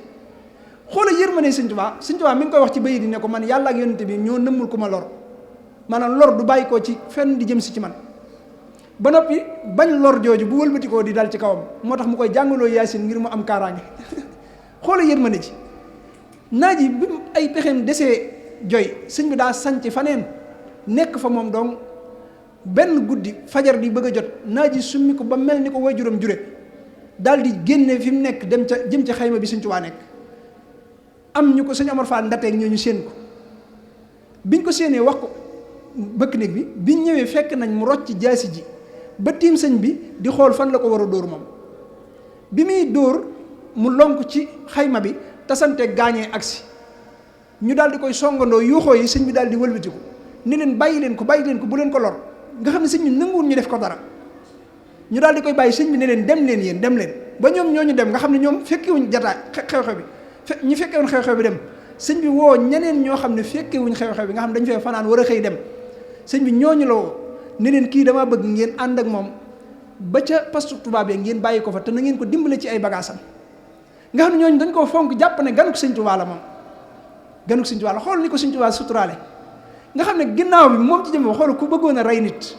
xoola yërmande Sëñ Tuubaa mi ngi koy wax ci bayit yi ne ko man yàlla ak yonent bi ñoo nëmmul ku ma lor maanaam lor du bàyyi ko ci fenn di jëm si ci man ba noppi bañ lor jooju bu wëlbatikoo di dal ci kawam moo tax mu koy jàngaloo yaasin ngir mu am kaaraange xoola yërmande ci naaj yi bi ay pexeem desee joy sëñ bi daa sanc faneen nekk fa moom donc benn guddi fajar di bëgg a jot naaj yi summi ko ba mel ni ko waajuram jure daal di génne fi mu nekk jëm ca xayma bi Sëñ Tuubaa nekk am ñu ko sëñ Amar Fall ndateeg ñooñu séen ko biñ ko séenee wax ko bëkk néeg bi biñ ñëwee fekk nañ mu rocc jaasi ji ba tiim sëñ bi di xool fan la ko war a dóor moom bi muy dóor mu lonk ci xayma bi tasante gaañee agsi ñu daal di koy songandoo yuuxoo yi sëñ bi daal di wëlbatiku ni leen bàyyi leen ko bu leen ko lor nga xam ne sëñ bi nanguwul ñu def ko dara ñu daal di koy bàyyi sëñ bi ne leen dem leen yéen dem leen ba ñoom ñooñu dem nga xam ne ñoom fekkewuñ jataay xew-xew bi ñi fekkewoon xew-xew bi dem sëñ bi woo ñeneen ñoo xam ne fekkewuñ xew-xew bi nga xam ne dañu fee fanaan war a xëy dem sëñ bi ñooñu la woo ne leen kii damaa bëgg ngeen ànd ak moom ba ca pastu tubaab yi ngeen bàyyi ko fa te na ngeen ko dimbale ci ay bagaasam nga xam ne ñooñu dañ koo fonk jàpp ne ganuk sëñ Tuubaa la moom ganuk sëñ Tuubaa la xool ni ko sëñ Tuubaa suturaale nga xam ne ginnaaw bi moom ci jëm xool ku bëggoon a rey nit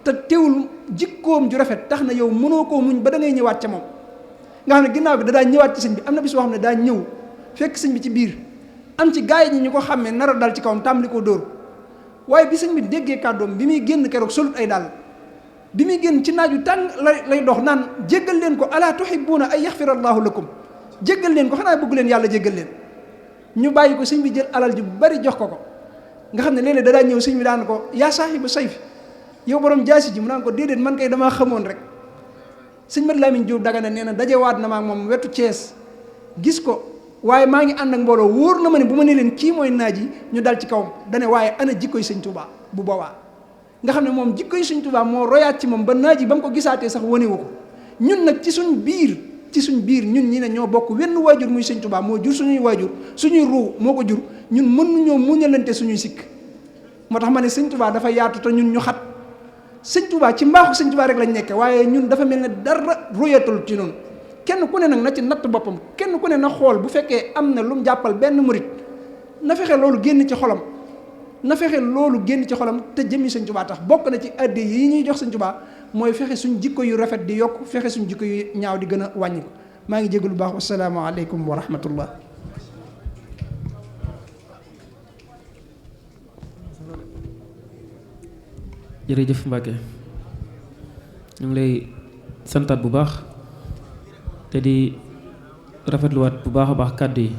te teewul jikkoom ju rafet tax na yow mënoo koo muñ ba da ngay ñëwaat ca moom nga xam ne ginnaaw bi da daa ñëwaat ci sëñ bi am na bis boo xam ne daa ñëw fekk sëñ bi ci biir am ci gaay ñi ñu ko xàmmee nar a dal ci kawam tàmbali koo dóor waaye bi sëñ bi déggee kàddoom bi muy génn keroog solut ay dàll bi muy génn ci naaju tàng lay dox naan jéggal leen ko alaa tuhibbuuna ay yaxfira allaahu lakum jéggal leen ko xanaa bëgg leen yàlla jéggal leen ñu bàyyi ko sëñ bi jël alal ju bari jox ko nga xam ne léeg-léeg da daa ñëw sëñ bi daan ko yaa saahiba sayf yow borom jaasi ji mu naan ko déedéet man kay damaa xamoon rek sëñ Mat Lamin Jóob Dagana nee na dajewaat na ma ak moom wetu Cees gis ko waaye maa ngi ànd ak mbooloo wóor na ma ne bu ma ne leen kii mooy naaj yi ñu dal ci kawam dane waaye ana jikkoy sëñ Tuubaa bu boobaa nga xam ne moom jikkoy sëñ Tuubaa moo royaat ci moom ba naaj yi ba mu ko gisaatee sax wanewu ko ñun nag ci suñ biir ñun ñi ne ñoo bokk wenn waajur muy sëñ Tuubaa moo jur suñuy waajur suñuy ruu moo ko jur ñun mënuñoo muñalante suñuy sikk moo tax ma ne sëñ Tuubaa dafa yaatu te ñun ñu xat sëñ Tuubaa ci mbaaxu sëñ Tuubaa rek lañ nekke waaye ñun dafa mel ne dara royatul ci noonu kenn ku ne nag na ci natt boppam kenn ku ne na xool bu fekkee am na lu mu jàppal benn murit na fexe loolu génn ci xolam te jëmmi sëñ Tuubaa tax bokk na ci addi yi ñuy jox sëñ Tuubaa mooy fexe suñ jikko yu rafet di yokk fexe suñ jikko yu ñaaw di gën a wàññi ko maa ngi jégalu baax wassalaamu aleykum wa rahmatullah. jërëjëf Mbacke ñu ngi lay santaat bu baax te di rafetluwaat bu baax a baax kàddu yi